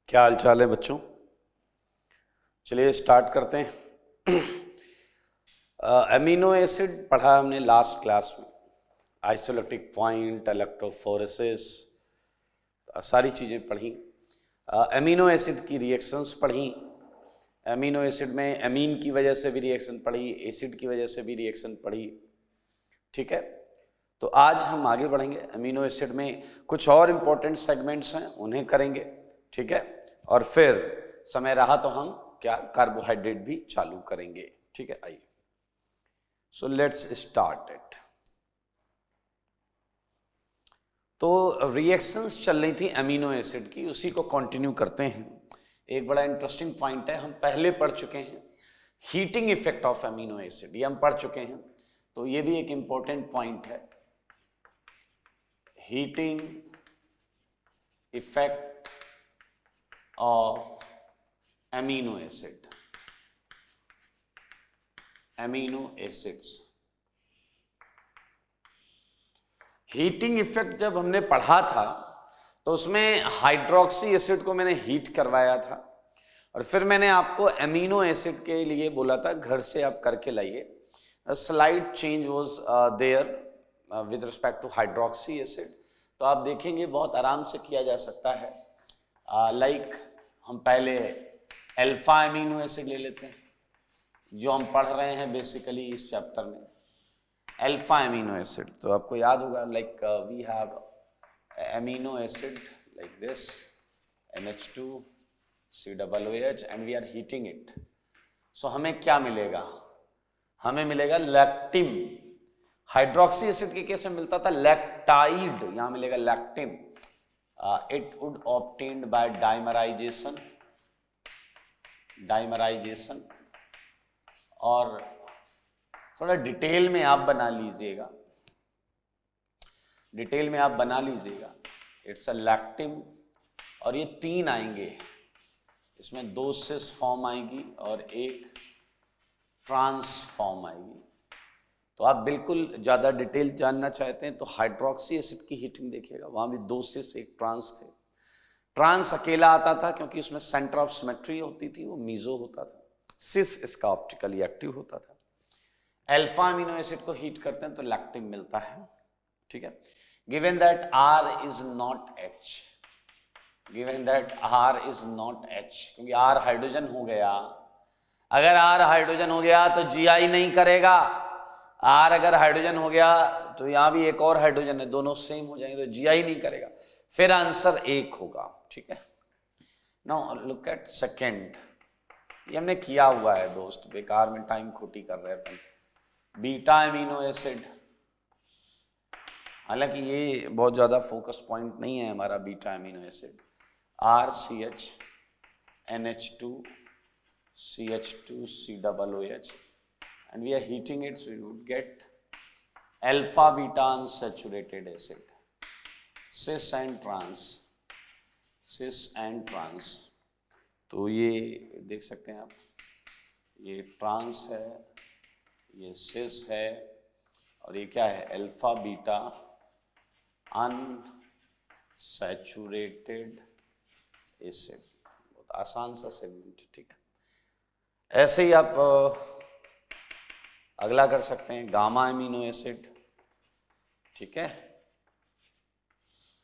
क्या हाल चाल है बच्चों। चलिए स्टार्ट करते हैं। अमीनो एसिड पढ़ा हमने लास्ट क्लास में, आइसोलेक्ट्रिक पॉइंट, इलेक्ट्रोफोरेसिस, सारी चीज़ें पढ़ी। अमीनो एसिड की रिएक्शंस पढ़ी। अमीनो एसिड में अमीन की वजह से भी रिएक्शन पढ़ी, एसिड की वजह से भी रिएक्शन पढ़ी। ठीक है, तो आज हम आगे बढ़ेंगे। अमीनो एसिड में कुछ और इम्पोर्टेंट सेगमेंट्स हैं, उन्हें करेंगे। ठीक है, और फिर समय रहा तो हम क्या कार्बोहाइड्रेट भी चालू करेंगे। ठीक है, आइए सो लेट्स स्टार्ट इट। तो रिएक्शंस चल रही थी अमीनो एसिड की, उसी को कंटिन्यू करते हैं। एक बड़ा इंटरेस्टिंग पॉइंट है, हम पहले पढ़ चुके हैं heating effect of amino acid, ये हम पढ़ चुके हैं, तो ये भी एक इंपॉर्टेंट पॉइंट है। Heating effect of amino acid, amino acids. Heating effect जब हमने पढ़ा था तो उसमें हाइड्रोक्सी एसिड को मैंने हीट करवाया था, और फिर मैंने आपको अमीनो एसिड के लिए बोला था घर से आप करके लाइए। Slide change was there with respect to hydroxy acid, तो आप देखेंगे बहुत आराम से किया जा सकता है। लाइक हम पहले अल्फा अमीनो एसिड ले लेते हैं, जो हम पढ़ रहे हैं बेसिकली इस चैप्टर में, अल्फा अमीनो एसिड। तो आपको याद होगा like we have amino acid like this NH2 COOH and we are heating it. So हमें क्या मिलेगा? हमें मिलेगा लैक्टिन। हाइड्रोक्सी एसिड के केस में मिलता था लैक्टाइड, यहां मिलेगा lactam. It would obtained by dimerization, और थोड़ा डिटेल में आप बना लीजिएगा, इट्स अ लैक्टिन। और ये तीन आएंगे, इसमें दो सिस फॉर्म आएगी और एक ट्रांस फॉर्म आएगी। तो आप बिल्कुल ज़्यादा डिटेल जानना चाहते हैं तो हाइड्रोक्सी एसिड की हीटिंग देखिएगा, वहाँ भी दो सिस एक ट्रांस थे। ट्रांस अकेला आता था क्योंकि उसमें सेंटर ऑफ सिमेट्री होती थी, वो मीजो होता था। सिस इसका ऑप्टिकली एक्टिव होता था। अल्फा अमीनो एसिड को हीट करते हैं तो लैक्टिन मिलता है। ठीक है, given that R is not H, क्योंकि R हाइड्रोजन हो गया। अगर R हाइड्रोजन हो गया तो GI नहीं करेगा। R अगर हाइड्रोजन हो गया तो यहां भी एक और हाइड्रोजन है, दोनों सेम हो जाएंगे तो GI नहीं करेगा, फिर आंसर एक होगा। ठीक है, नाउ लुक एट सेकेंड। ये हमने किया हुआ है दोस्त, बेकार में टाइम खोटी कर रहे हैं। बीटा अमीनो एसिड, हालांकि ये बहुत ज़्यादा फोकस पॉइंट नहीं है हमारा beta amino acid. RCH NH2 CH2 COOH and we are heating it, so we would get alpha beta unsaturated acid, cis and trans। तो ये देख सकते हैं आप, ये ट्रांस है, ये सिस है, और ये क्या है? Alpha beta unsaturated acid. बहुत आसान सा सेगमेंट है। ठीक है, ऐसे ही आप अगला कर सकते हैं गामा अमीनो एसिड। ठीक है,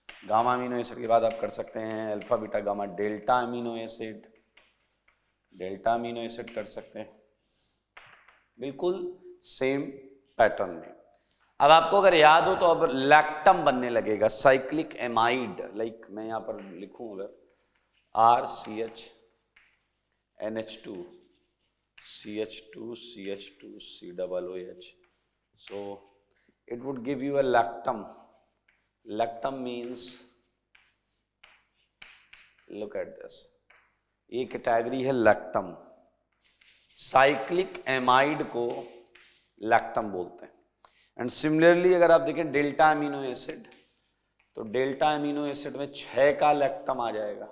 गामा अमीनो एसिड के बाद आप कर सकते हैं alpha beta gamma delta amino acid, कर सकते हैं, बिल्कुल सेम पैटर्न में। अब आपको अगर याद हो तो अब लैक्टम बनने लगेगा, साइक्लिक एमाइड। लाइक मैं यहां पर लिखूं अगर RCH NH2 CH2 COOH, so it would give you a lactam. Lactam means, look at this, ये कैटेगरी है लैक्टम। साइक्लिक एमाइड को लैक्टम बोलते हैं। एंड सिमिलरली अगर आप देखें डेल्टा अमीनो एसिड, तो डेल्टा अमीनो एसिड में 6 का लैक्टम आ जाएगा,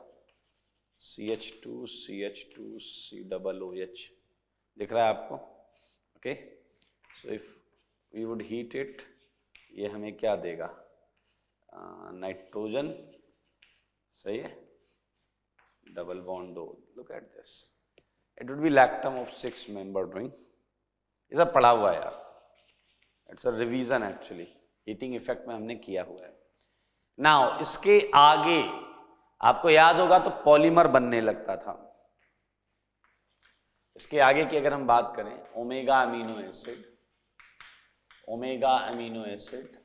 CH2 COOH। दिख रहा है आपको? Okay, so if we would heat it, ये हमें क्या देगा? नाइट्रोजन, सही है, double bond O. Look at this. It would be lactam of 6-membered ring. ये सब पढ़ा हुआ है यार. It's a revision actually. Heating effect में हमने किया हुआ है. Now इसके आगे आपको याद होगा तो पॉलीमर बनने लगता था. इसके आगे की अगर हम बात करें, omega amino acid, omega amino acid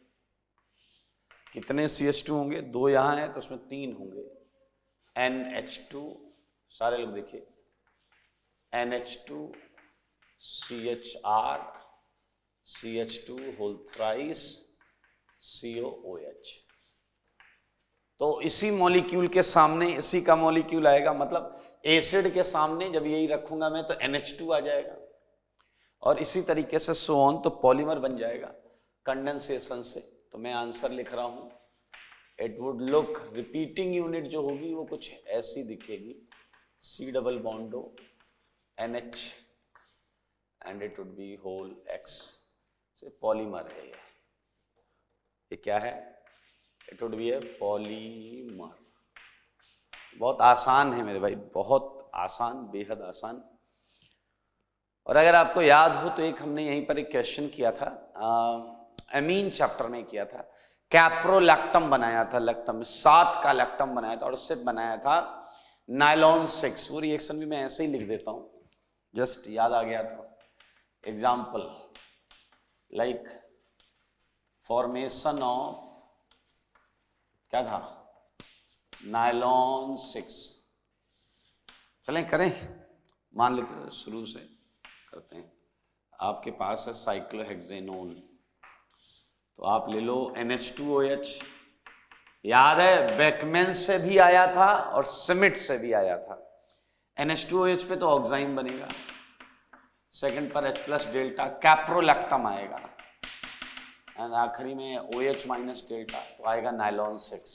कितने CH2 होंगे? 2 यहां है तो उसमें 3 होंगे. NH2, सारे लोग देखिए, NH2 CHR CH2 whole thrice COOH. तो इसी मॉलिक्यूल के सामने इसी का मॉलिक्यूल आएगा, मतलब एसिड के सामने जब यही रखूंगा मैं तो NH2 आ जाएगा, और इसी तरीके से सो ऑन, तो पॉलीमर बन जाएगा कंडेंसेशन से. तो मैं आंसर लिख रहा हूं, it would look, repeating unit जो होगी वो कुछ ऐसी दिखेगी, C double bond O NH and it would be whole X. से पॉलीमर है ये क्या है? It would be a polymer. बहुत आसान है मेरे भाई, बहुत आसान, बेहद आसान. और अगर आपको याद हो तो एक हमने यहीं पर एक क्वेश्चन किया था, एमीन चैप्टर में किया था. कैप्रोलैक्टम बनाया था, लैक्टम 7 का लैक्टम बनाया था, और उससे बनाया था नायलॉन 6. वो रिएक्शन भी मैं ऐसे ही लिख देता हूं, जस्ट याद आ गया था. एग्जाम्पल लाइक फॉर्मेशन ऑफ, क्या था, नायलॉन 6. चलें करें, मान लेते हैं शुरू से करते हैं. आपके पास है साइक्लोहेक्सेनोन, तो आप ले लो NH2OH. याद है बेकमैन से भी आया था और सिमिट से भी आया था. NH2OH पे तो ऑक्साइन बनेगा, सेकंड पर H प्लस डेल्टा कैप्रोलैक्टम आएगा, एंड आखिरी में OH माइनस डेल्टा, तो आएगा नायलॉन 6.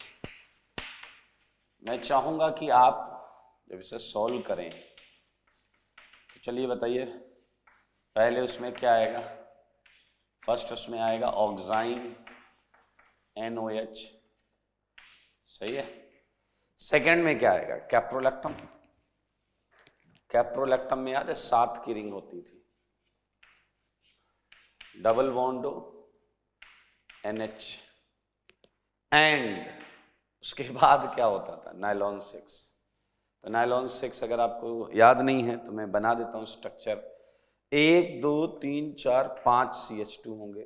मैं चाहूंगा कि आप जब इसे सॉल्व करें तो चलिए बताइए, पहले उसमें क्या आएगा? फर्स्ट उसमें आएगा ऑक्साइन NOH, सही है. सेकंड में क्या आएगा? कैप्रोलैक्टम. कैप्रोलैक्टम में याद है 7 की रिंग होती थी, double bond O NH, and उसके बाद क्या होता था? नायलॉन 6. तो नायलॉन 6 अगर आपको याद नहीं है तो मैं बना देता हूं स्ट्रक्चर. 1 2 3 4 5 CH2 होंगे,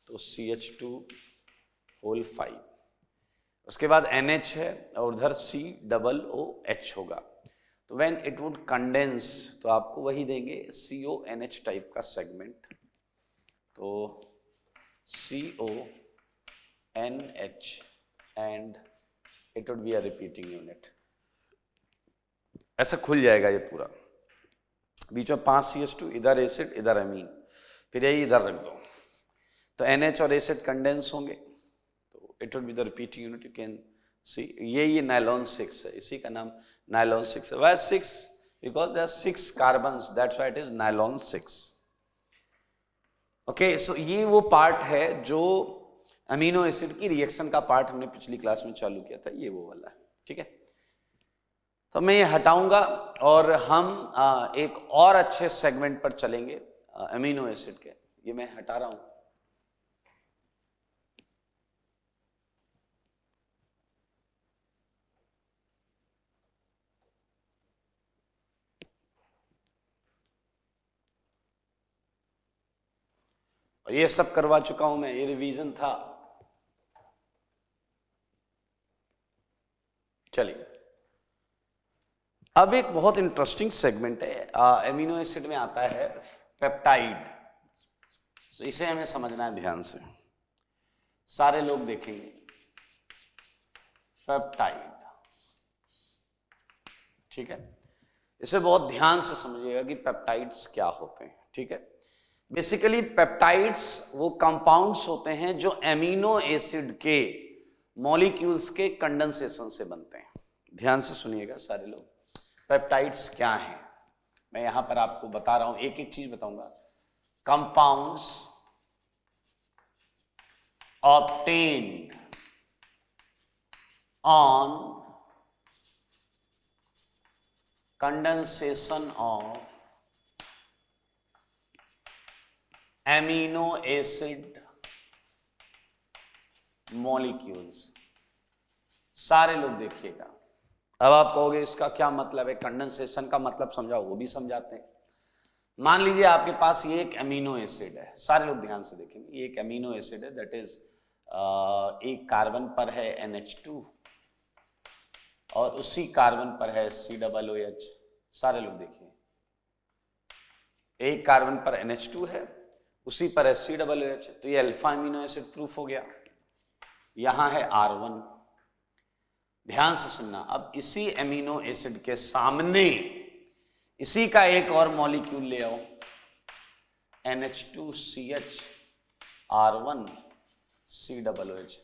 तो CH2 होल 5. उसके बाद NH है और उधर COOH होगा. तो व्हेन इट वुड कंडेंस तो आपको वही देंगे CONH टाइप का सेगमेंट. तो CONH and it would be a repeating unit. ऐसा खुल जाएगा ये पूरा. बीच में 5 CH2, इधर एसिड इधर अमीन, फिर यही इधर रख दो, तो NH और एसिड कंडेंस होंगे, तो it will be the repeating unit. You can see ये नायलॉन 6 है, इसी का नाम नायलॉन 6 है. Why 6? Because there are 6 carbons, that's why it is nylon 6. Okay, so ये वो पार्ट है जो अमीनो एसिड की रिएक्शन का पार्ट हमने पिछली क्लास में चालू किया था, ये वो वाला है. ठीक है, तो मैं ये हटाऊंगा और हम एक और अच्छे सेगमेंट पर चलेंगे अमीनो एसिड के. ये मैं हटा रहा हूं. और ये सब करवा चुका हूं मैं, ये रिवीजन था. चलिए, अब एक बहुत इंटरेस्टिंग सेगमेंट है, एमिनो एसिड में आता है पेप्टाइड. तो इसे हमें समझना है ध्यान से, सारे लोग देखेंगे पेप्टाइड. ठीक है, इसे बहुत ध्यान से समझिएगा कि पेप्टाइड्स क्या होते हैं. ठीक है, बेसिकली पेप्टाइड्स वो कंपाउंड्स होते हैं जो एमिनो एसिड के मॉलिक्यूल्स के कंडेंसेशन से बनते हैं. ध्यान से सुनिएगा सारे लोग, पेप्टाइड्स क्या हैं मैं यहां पर आपको बता रहा हूं, एक एक चीज बताऊंगा. Compounds obtained on condensation of amino acid molecules. सारे लोग देखिएगा। अब आप कहोगे इसका क्या मतलब है, कंडेंसेशन का मतलब समझाओ, वो भी समझाते हैं। मान लीजिए आपके पास ये एक एमिनो एसिड है, सारे लोग ध्यान से देखेंगे, ये एक एमिनो एसिड है, दैट इज एक कार्बन पर है NH2 और उसी कार्बन पर है COOH। सारे लोग देखिए, एक कार्बन पर NH2 है, उसी पर है COOH, तो ये अल्फा एमिनो एसिड प्रूफ हो गया। यहां है R1। ध्यान से सुनना, अब इसी एमिनो एसिड के सामने इसी का एक और मॉलिक्यूल ले आओ, NH2CH R1 COOH।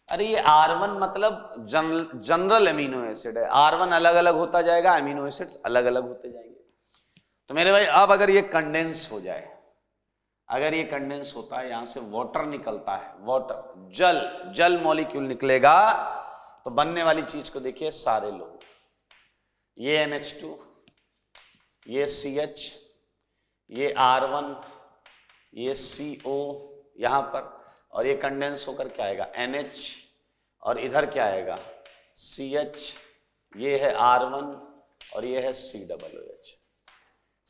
अरे ये R1 मतलब जनरल एमिनो एसिड है, R1 अलग अलग होता जाएगा, एमिनो एसिड्स अलग अलग होते जाएंगे। तो मेरे भाई अब अगर ये कंडेंस हो जाए, अगर ये कंडेंस होता है, यहां से वाटर निकलता है, वाटर जल मॉलिक्यूल निकलेगा, तो बनने वाली चीज को देखिए सारे लोग, ये NH2, ये CH, ये R1, ये CO यहां पर, और ये कंडेंस होकर क्या आएगा NH, और इधर क्या आएगा CH, ये है R1 और ये है COOH।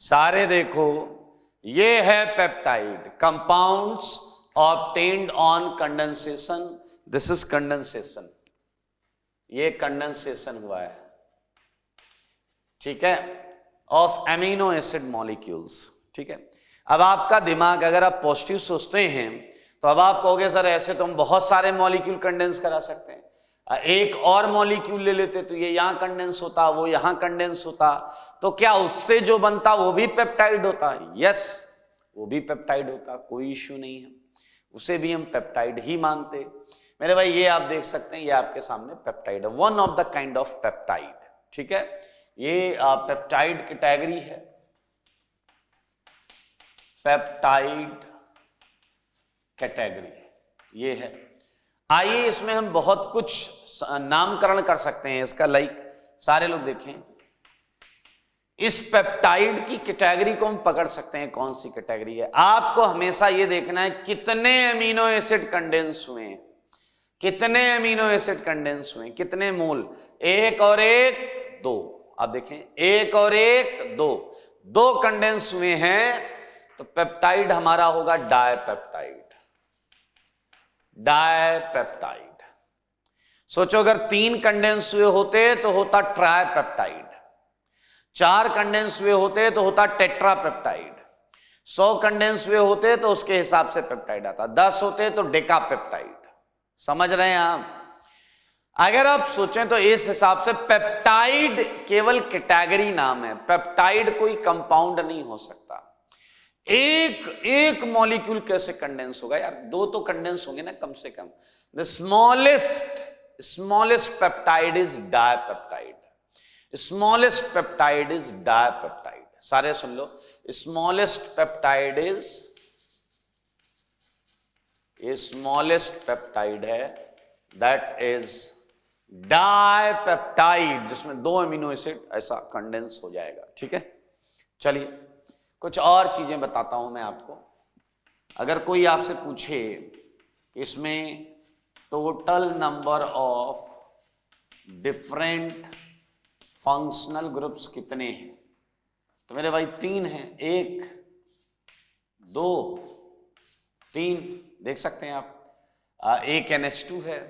सारे देखो, ये है peptide compounds obtained on condensation, this is condensation, ये कंडेंसेशन हुआ है, ठीक है, ऑफ एमिनो एसिड मॉलिक्यूल्स। ठीक है, अब आपका दिमाग, अगर आप पॉजिटिव सोचते हैं तो अब आप कहोगे सर ऐसे तो हम बहुत सारे मॉलिक्यूल कंडेंस करा सकते हैं, एक और मॉलिक्यूल ले लेते तो ये यहां कंडेंस होता, वो यहां कंडेंस होता, तो क्या उससे जो बनता वो भी पेप्टाइड होता? यस, वो भी पेप्टाइड होता, कोई इश्यू नहीं है, उसे भी हम पेप्टाइड ही मानते। मेरे भाई ये आप देख सकते हैं, ये आपके सामने पेप्टाइड है, one of the kind of peptide. ठीक है, ये पेप्टाइड कैटेगरी है, पेप्टाइड कैटेगरी ये है। आइए इसमें हम बहुत कुछ नामकरण कर सकते हैं इसका, लाइक सारे लोग देखें, इस पेप्टाइड की कैटेगरी को हम पकड़ सकते हैं, कौन सी कैटेगरी है। आपको हमेशा ये देखना है कितने अमीनो एसिड कंडेंस हुए हैं, कितने अमीनो एसिड कंडेंस हुए, कितने मोल, एक और एक दो, आप देखें एक और एक दो, दो कंडेंस हुए हैं, तो पेप्टाइड हमारा होगा डायपेप्टाइड, डायपेप्टाइड। सोचो अगर तीन कंडेंस हुए होते तो होता ट्राइपेप्टाइड, चार कंडेंस हुए होते तो होता टेट्रापेप्टाइड, 100 कंडेंस हुए होते तो उसके हिसाब से पेप्टाइड आता, 10 होते तो डेकापेप्टाइड। समझ रहे हैं आप? अगर आप सोचें तो इस हिसाब से पेप्टाइड केवल कैटेगरी नाम है, पेप्टाइड कोई कंपाउंड नहीं हो सकता। एक मॉलिक्यूल कैसे कंडेंस होगा यार, दो तो कंडेंस होंगे ना कम से कम। The smallest peptide is dipeptide, smallest peptide is dipeptide. सारे सुन लो, स्मॉलेस्ट पेप्टाइड इज, ये स्मॉलेस्ट पेप्टाइड है, दैट इज डायपेप्टाइड, जिसमें दो अमीनो एसिड ऐसा कंडेंस हो जाएगा। ठीक है, चलिए कुछ और चीजें बताता हूं मैं आपको। अगर कोई आपसे पूछे कि इसमें total number of different functional groups कितने हैं, तो मेरे भाई 3 हैं, 1 2 3, देख सकते हैं आप, एक NH2 है,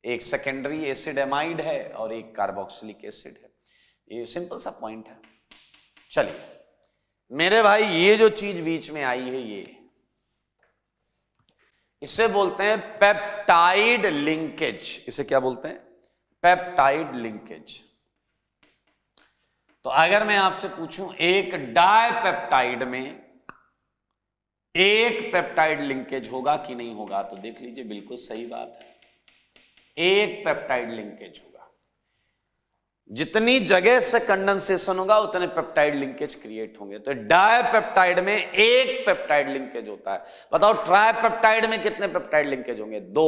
एक सेकेंडरी एसिड एमाइड है और एक कार्बोक्सिलिक एसिड है। ये सिंपल सा पॉइंट है। चलिए मेरे भाई, ये जो चीज बीच में आई है, ये इसे बोलते हैं पेप्टाइड लिंकेज। इसे क्या बोलते हैं? Peptide linkage. तो अगर मैं आपसे पूछूं एक डायपेप्टाइड में एक पेप्टाइड लिंकेज होगा कि नहीं होगा, तो देख लीजिए बिल्कुल सही बात है, एक पेप्टाइड लिंकेज होगा। जितनी जगह से कंडेंसेशन होगा उतने पेप्टाइड लिंकेज क्रिएट होंगे। तो डायपेप्टाइड में एक पेप्टाइड लिंकेज होता है। बताओ ट्राइपेप्टाइड में कितने पेप्टाइड लिंकेज होंगे? 2।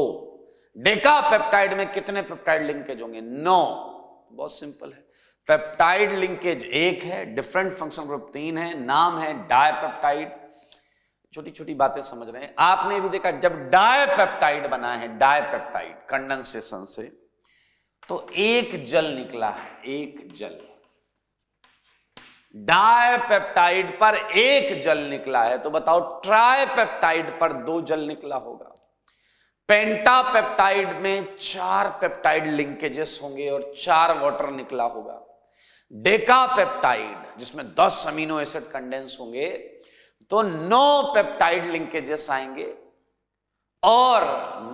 डेकापेप्टाइड में कितने पेप्टाइड लिंकेज होंगे? 9। बहुत सिंपल है। पेप्टाइड लिंकेज एक है, डिफरेंट फंक्शनल ग्रुप 3 है, नाम है डायपेप्टाइड। छोटी छोटी बातें समझ रहे हैं। आपने भी देखा जब डायपेप्टाइड बना है, डायपेप्टाइड कंडेंसेशन से, तो एक जल निकला है, एक जल। डायपेप्टाइड पर एक जल निकला है, तो बताओ ट्राइपेप्टाइड पर 2 जल निकला होगा। पेंटापेप्टाइड में 4 पेप्टाइड लिंकेजेस होंगे और 4 वाटर निकला होगा। डेकापेप्टाइड जिसमें 10 अमीनो एसिड कंडेंस होंगे तो 9 पेप्टाइड लिंकेजेस आएंगे और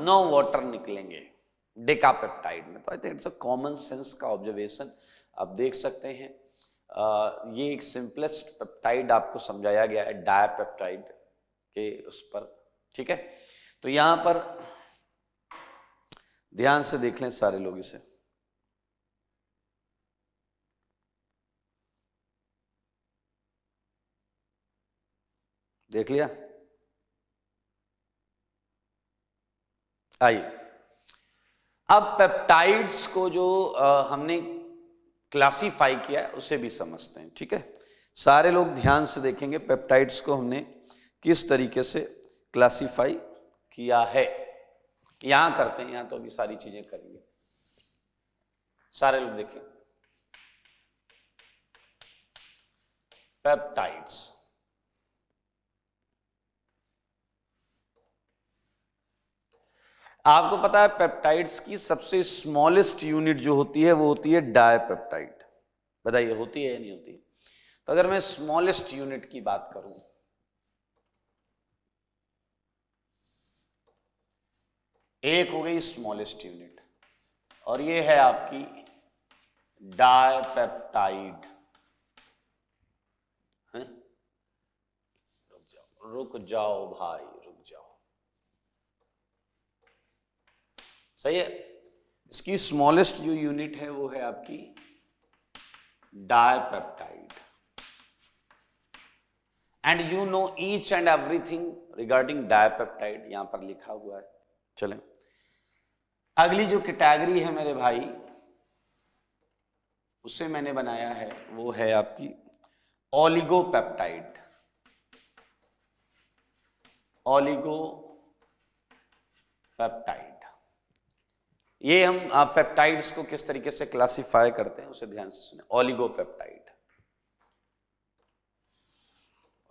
9 वाटर निकलेंगे डेकापेप्टाइड में। तो I think it's a common sense का ऑब्जर्वेशन आप देख सकते हैं। ये एक सिंपलेस्ट पेप्टाइड आपको समझाया गया है डायपेप्टाइड के उस पर, ठीक है। तो यहां पर ध्यान से देख लें सारे लोग इसे। देख लिया? आइए अब पेप्टाइड्स को जो हमने क्लासिफाई किया है उसे भी समझते हैं, ठीक है। सारे लोग ध्यान से देखेंगे पेप्टाइड्स को हमने किस तरीके से क्लासिफाई किया है। यहां करते हैं, यहां तो अभी सारी चीजें करेंगे। सारे लोग देखें पेप्टाइड्स। आपको पता है पेप्टाइड्स की सबसे स्मॉलेस्ट यूनिट जो होती है वो होती है डायपेप्टाइड। बताइए होती है या नहीं होती? तो अगर मैं स्मॉलेस्ट यूनिट की बात करूं, एक हो गई स्मॉलेस्ट यूनिट और ये है आपकी डायपेप्टाइड। रुक जाओ भाई, रुक जाओ। सही है। इसकी स्मॉलेस्ट जो यूनिट है वो है आपकी dipeptide. And you know each and everything regarding dipeptide, यहां पर लिखा हुआ है। चलें अगली जो कैटेगरी है मेरे भाई, उसे मैंने बनाया है, वो है आपकी ओलिगोपेप्टाइड। ओलिगोपेप्टाइड, ये हम पेप्टाइड्स को किस तरीके से क्लासिफाई करते हैं उसे ध्यान से सुने। ओलिगोपेप्टाइड।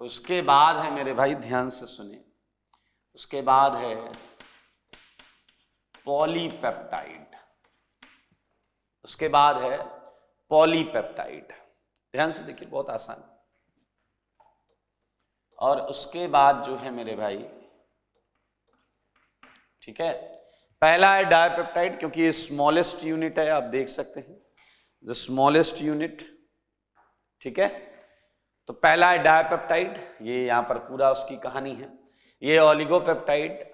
उसके बाद है मेरे भाई, ध्यान से सुने, उसके बाद है पॉलीपेप्टाइड। उसके बाद है पॉलीपेप्टाइड। ध्यान से देखिए, बहुत आसान। और उसके बाद जो है मेरे भाई, ठीक है, पहला है डायपेप्टाइड, क्योंकि ये स्मॉलेस्ट यूनिट है, आप देख सकते हैं द स्मॉलेस्ट यूनिट, ठीक है। तो पहला है डायपेप्टाइड, ये यहां पर पूरा उसकी कहानी है। ये ओलिगोपेप्टाइड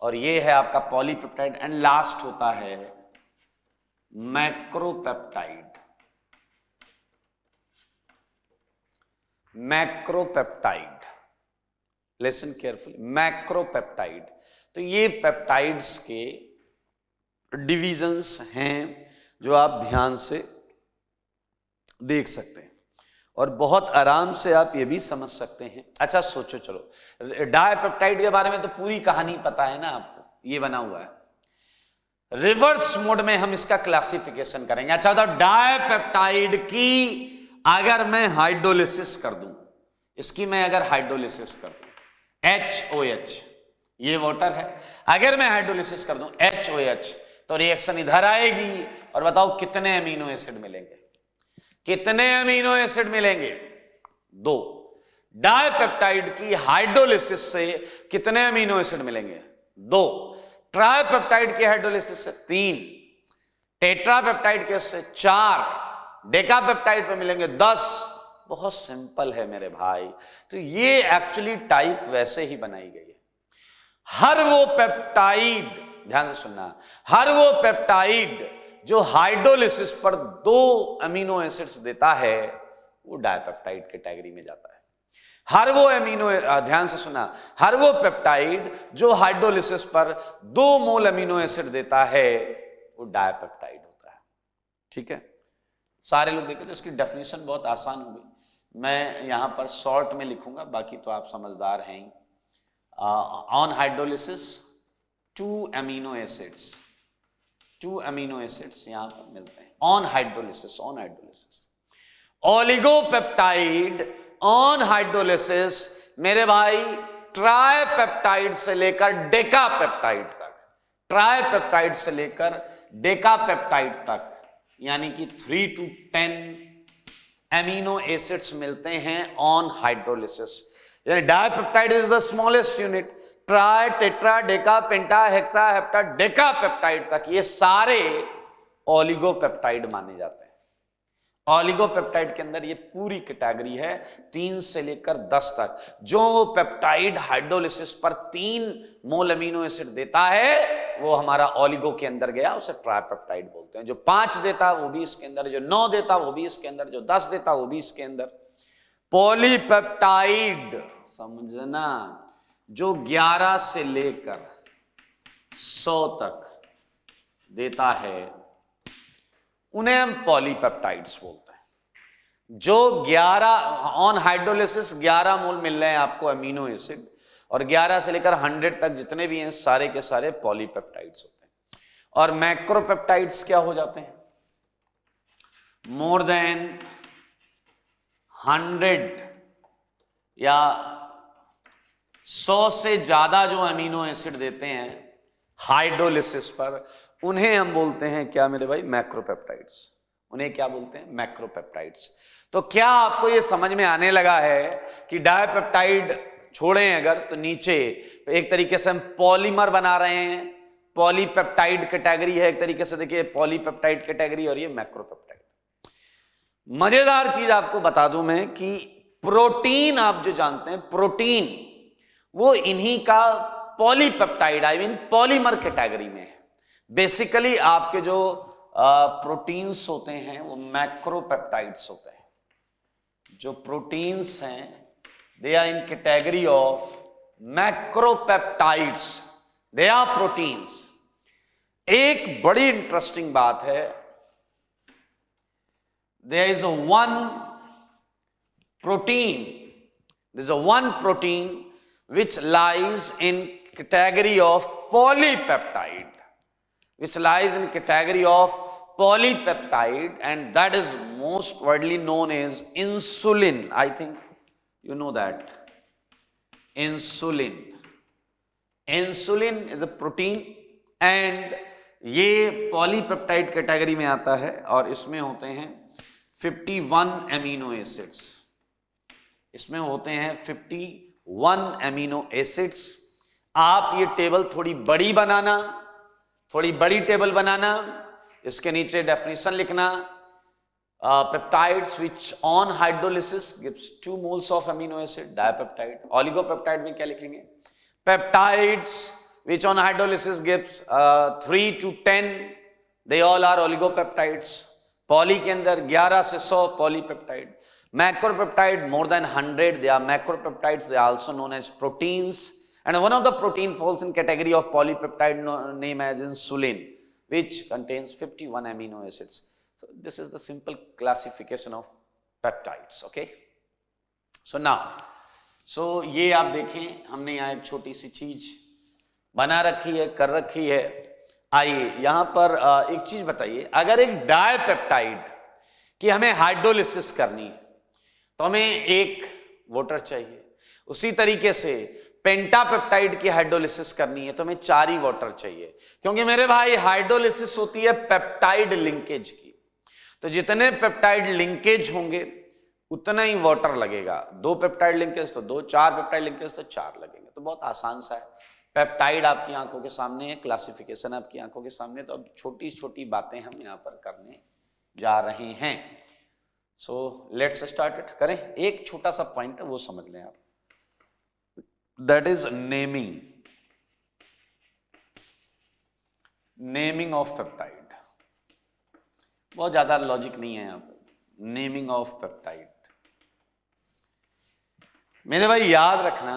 और ये है आपका पॉलीपेप्टाइड एंड लास्ट होता है मैक्रोपेप्टाइड। मैक्रोपेप्टाइड, लिसन केयरफुली, मैक्रोपेप्टाइड। तो ये पेप्टाइड्स के डिविजन्स हैं जो आप ध्यान से देख सकते हैं और बहुत आराम से आप ये भी समझ सकते हैं। अच्छा सोचो, चलो डायपेप्टाइड के बारे में तो पूरी कहानी पता है ना आपको, ये बना हुआ है। रिवर्स मोड में हम इसका क्लासिफिकेशन करेंगे। अच्छा बताओ, डायपेप्टाइड की अगर मैं हाइड्रोलिसिस कर दूं, इसकी मैं अगर हाइड्रोलिसिस कर दूं, HOH, ये वाटर है, अगर मैं हाइड्रोलिसिस कर दूं HOH, तो रिएक्शन इधर आएगी और बताओ कितने अमीनो एसिड मिलेंगे? कितने अमीनो एसिड मिलेंगे? 2। डायपेप्टाइड की हाइड्रोलिसिस से कितने अमीनो एसिड मिलेंगे? 2। ट्राइपेप्टाइड की हाइड्रोलिसिस से 3, टेट्रापेप्टाइड के से 4, डेकापेप्टाइड पे मिलेंगे 10। बहुत सिंपल है मेरे भाई। तो ये एक्चुअली टाइप वैसे ही बनाई गई है। हर वो पेप्टाइड, ध्यान से सुनना, हर वो पेप्टाइड जो हाइड्रोलिसिस पर 2 अमीनो एसिड्स देता है वो डायपेप्टाइड कैटेगरी में जाता है। हर वो अमीनो, ध्यान से सुना, हर वो पेप्टाइड जो हाइड्रोलिसिस पर 2 मोल अमीनो एसिड देता है वो डायपेप्टाइड होता है, ठीक है। सारे लोग देखे तो इसकी डेफिनेशन बहुत आसान हो गई। मैं यहाँ पर शॉर्ट में लिखूंगा, बाकी तो आप समझदार हैं ही। ऑन हाइड्रोलिसिस 2 अमीनो एसिड्स यहाँ पर मिलते हैं on hydrolysis. Oligopeptide on hydrolysis मेरे भाई ट्राइपेप्टाइड से लेकर डेकापेप्टाइड तक, यानी कि 3 to 10 एमिनो एसिड्स मिलते हैं ऑन हाइड्रोलिसिस। यानी dipeptide is the smallest unit, tri, tetra, deca, penta, hexa, hepta, decapeptide तक ये सारे ओलिगोपेप्टाइड माने जाते हैं। ओलिगोपेप्टाइड के अंदर ये पूरी कैटेगरी है 3 से लेकर 10 तक। जो पेप्टाइड हाइड्रोलिसिस पर 3 मोल अमीनो एसिड देता है वो हमारा ओलिगो के अंदर गया, उसे ट्राइपेप्टाइड बोलते हैं। जो 5 देता वो भी इसके अंदर, जो 9 देता वो भी इसके अंदर, जो 10 देता वो भी इसके अंदर। पॉलीपेप्टाइड समझना, जो 11 से लेकर 100 तक देता है उन्हें हम पॉलीपेप्टाइड्स बोलते हैं। जो 11 ऑन हाइड्रोलिसिस 11 मोल मिल रहे हैं आपको अमीनो एसिड, और 11 से लेकर 100 तक जितने भी हैं सारे के सारे पॉलीपेप्टाइड्स होते हैं। और मैक्रोपेप्टाइड्स क्या हो जाते हैं? मोर देन 100 या 100 से ज्यादा जो अमीनो एसिड देते हैं हाइड्रोलिसिस पर, उन्हें हम बोलते हैं क्या मेरे भाई? मैक्रोपेप्टाइड्स। उन्हें क्या बोलते हैं? मैक्रोपेप्टाइड्स। तो क्या आपको यह समझ में आने लगा है कि डाइपेप्टाइड छोड़ें अगर तो नीचे एक तरीके से हम पॉलीमर बना रहे हैं, पॉलीपेप्टाइड कैटेगरी है एक तरीके से। देखिए पॉलीपेप्टाइड कैटेगरी और ये मैक्रोपेप्टाइड। मजेदार चीज आपको बता दूं मैं कि प्रोटीन, आप जो जानते हैं प्रोटीन, वो इन्हीं का polypeptide I mean polymer category में है। बेसिकली आपके जो प्रोटीन्स होते हैं वो मैक्रोपेप्टाइड्स होते हैं। जो प्रोटीन्स हैं they are in category of macropeptides, they are proteins. एक बड़ी इंटरेस्टिंग बात है, there is one protein which lies in category of polypeptide, and that is most widely known as insulin. I think you know that. Insulin is a protein and ये polypeptide category में आता है और इसमें होते हैं 51 एमिनो एसिड्स। इसमें होते हैं 51 एमिनो एसिड्स। आप ये टेबल थोड़ी बड़ी टेबल बनाना, इसके नीचे डेफिनेशन लिखना। Peptides which on hydrolysis gives 2 moles of amino acid, dipeptide. Oligopeptide में क्या लिखेंगे? Peptides which on hydrolysis gives 3 to 10, they all are oligopeptides. Poly के अंदर 11 से 100 polypeptide. Macropeptide more than 100, they are macropeptides. They are also known as proteins, and one of the protein falls in category of polypeptide named as insulin, which contains 51 amino acids. So this is the simple classification of peptides. Okay, so now ये आप देखें हमने यहाँ एक छोटी सी चीज बना रखी है, कर रखी है। आइए यहाँ पर एक चीज बताइए, अगर एक डाइपेप्टाइड की हमें हाइड्रोलिसिस करनी है तो हमें एक वाटर चाहिए। उसी तरीके से पेंटापेप्टाइड की हाइड्रोलिसिस करनी है तो हमें 4 ही वाटर चाहिए, क्योंकि मेरे भाई हाइड्रोलिसिस होती है पेप्टाइड लिंकेज की। तो जितने पेप्टाइड लिंकेज होंगे उतना ही वाटर लगेगा। 2 पेप्टाइड लिंकेज तो 2, 4 पेप्टाइड लिंकेज तो 4 लगेंगे। तो बहुत आसान सा है। पेप्टाइड आपकी आंखों के सामने है, क्लासिफिकेशन आपकी आंखों के सामने। तो अब छोटी छोटी बातें हम यहाँ पर करने जा रहे हैं। So let's start it. करें। एक छोटा सा पॉइंट है वो समझ लें आप, that is naming of peptide. बहुत ज्यादा लॉजिक नहीं है यहाँ पर। नेमिंग ऑफ पेप्टाइड मेरे भाई याद रखना,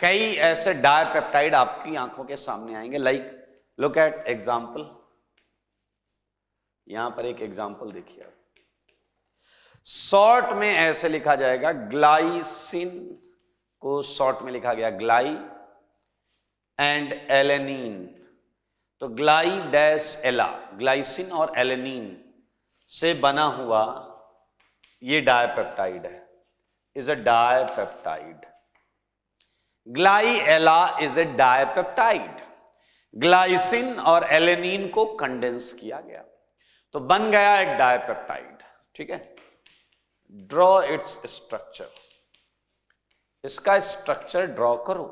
कई ऐसे डाइपेप्टाइड आपकी आंखों के सामने आएंगे। Like look at example. यहां पर एक एग्जाम्पल देखिए आप। शॉर्ट में ऐसे लिखा जाएगा, ग्लाइसिन को शॉर्ट में लिखा गया ग्लाई एंड एलेनिन। तो ग्लाई डैश एला, ग्लाइसिन और एलेनिन से बना हुआ ये डायपेप्टाइड है, इज अ डायपेप्टाइड। ग्लाई एला इज ए डायपेप्टाइड। ग्लाइसिन और एलेनिन को कंडेंस किया गया तो बन गया एक डायपेप्टाइड। ठीक है, ड्रॉ इट्स स्ट्रक्चर, इसका स्ट्रक्चर ड्रॉ करो।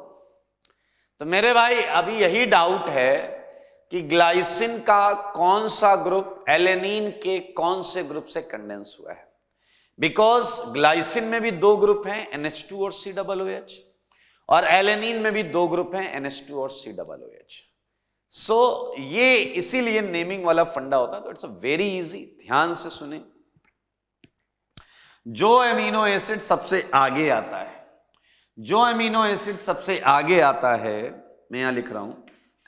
तो मेरे भाई अभी यही डाउट है कि ग्लाइसिन का कौन सा ग्रुप एलेनिन के कौन से ग्रुप से कंडेंस हुआ है, बिकॉज ग्लाइसिन में भी दो ग्रुप हैं NH2 और COOH, और एलेनिन में भी दो ग्रुप हैं NH2 और COOH। सो ये इसीलिए नेमिंग वाला फंडा होता है। तो इट्स अ वेरी इजी, ध्यान से सुने। जो अमीनो एसिड सबसे आगे आता है, जो अमीनो एसिड सबसे आगे आता है, मैं यहां लिख रहा हूं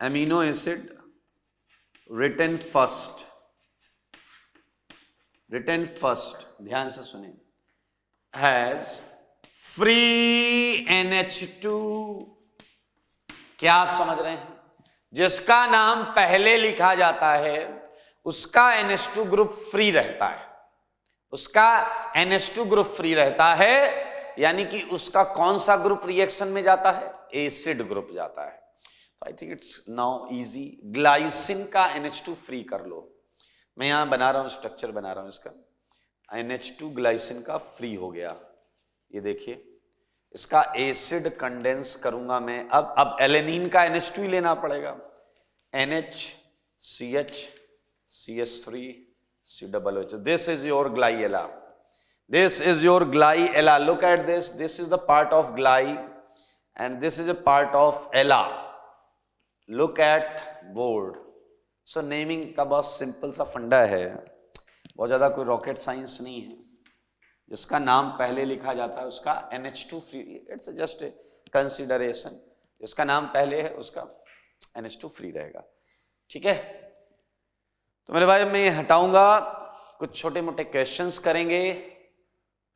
amino acid written first, written first, ध्यान से सुने, हैज फ्री NH2। क्या आप समझ रहे हैं? जिसका नाम पहले लिखा जाता है उसका NH2 ग्रुप फ्री रहता है, उसका NH2 ग्रुप फ्री रहता है, यानी कि उसका कौन सा ग्रुप रिएक्शन में जाता है? एसिड ग्रुप जाता है। तो I think it's now easy. Glycine का NH2 फ्री कर लो, मैं यहां बना रहा हूं, स्ट्रक्चर बना रहा हूं इसका। NH2 ग्लाइसिन का फ्री हो गया, ये देखिए, इसका एसिड कंडेंस करूंगा मैं। अब एलेनिन का NH2 ही लेना पड़ेगा, NHCH CH3 COOH। This is your glyala, this is your glyella. Look at this, this is the part of gly and this is a part of ella. Look at board. So naming का बहुत simple सा फंडा है, बहुत ज्यादा कोई rocket science नहीं है। जिसका नाम पहले लिखा जाता है उसका NH2 free, it's just a consideration. जिसका नाम पहले है उसका NH2 फ्री रहेगा। ठीक है, तो मेरे भाई मैं हटाऊंगा, कुछ छोटे मोटे क्वेश्चंस करेंगे।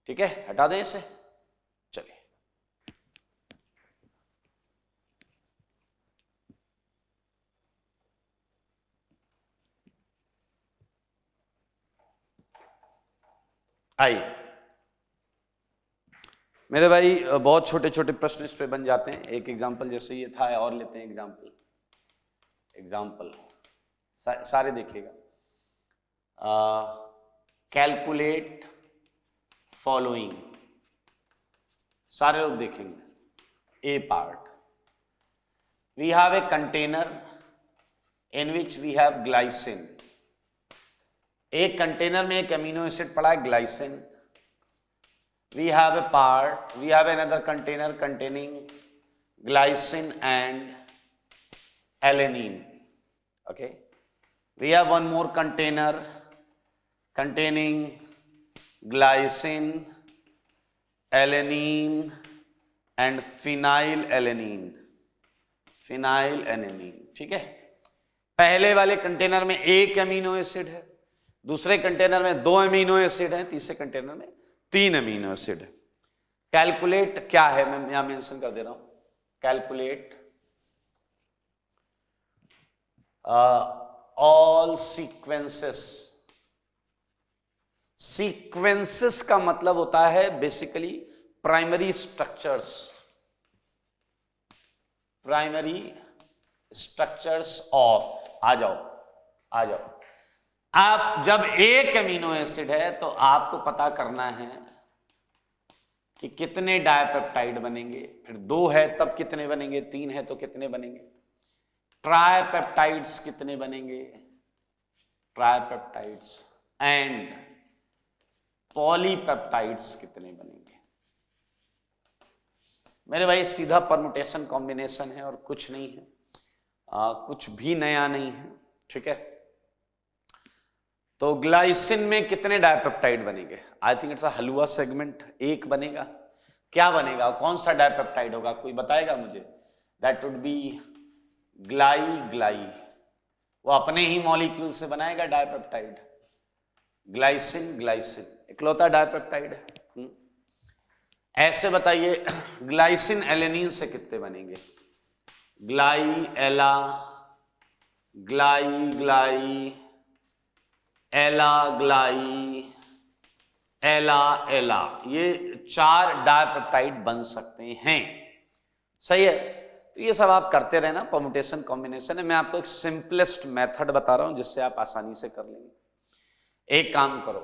ठीक है, हटा दें इसे, चलिए। आइए मेरे भाई, बहुत छोटे छोटे प्रश्न इस पे बन जाते हैं। एक एग्जांपल जैसे ये था, और लेते हैं एग्जांपल। एग्जांपल सारे देखिएगा। कैलकुलेट फॉलोइंग, सारे लोग देखेंगे। A part, we have a container in which we have glycine. एक कंटेनर में एक अमीनो एसिड पड़ा है glycine. We have a part, we have another container containing glycine and alanine. Okay, we have one more container containing glycine, alanine and phenylalanine, phenylalanine। ठीक है, पहले वाले container में एक अमीनो एसिड है, दूसरे कंटेनर में दो अमीनो एसिड है, तीसरे कंटेनर में तीन अमीनो एसिड है। कैलकुलेट क्या है, मैं यहां मेंशन कर दे रहा हूं, कैलकुलेट ऑल सीक्वेंसेस। सीक्वेंसेस का मतलब होता है basically primary structures, primary structures of. आ जाओ आ जाओ। आप जब एक अमीनो एसिड है तो आपको पता करना है कि कितने डायपेप्टाइड बनेंगे, फिर दो है तब कितने बनेंगे, तीन है तो कितने बनेंगे, ट्राइपेप्टाइड्स कितने बनेंगे, ट्राइपेप्टाइड्स, एंड पॉलीपेप्टाइड्स कितने बनेंगे। मेरे भाई सीधा परमुटेशन कॉम्बिनेशन है और कुछ नहीं है, कुछ भी नया नहीं है। ठीक है, तो ग्लाइसिन में कितने डायपेप्टाइड बनेंगे? I think it's a halwa segment, एक बनेगा। क्या बनेगा, कौन सा डायपेप्टाइड होगा, कोई बताएगा मुझे? दैट वुड बी ग्लाई, वो अपने ही मॉलिक्यूल से बनाएगा डायपेप्टाइड। ग्लाइसिन, ग्लाइसिन इकलौता डाइपेप्टाइड है। ऐसे बताइए ग्लाइसिन एलेनिन से कितने बनेंगे? ग्लाई एला, ग्लाई ग्लाई, एला ग्लाई, एला एला, ये 4 डाइपेप्टाइड बन सकते हैं। सही है, तो ये सब आप करते रहना, परम्यूटेशन कॉम्बिनेशन है। मैं आपको एक सिंपलेस्ट मेथड बता रहा हूं जिससे आप आसानी से कर लेंगे। एक काम करो,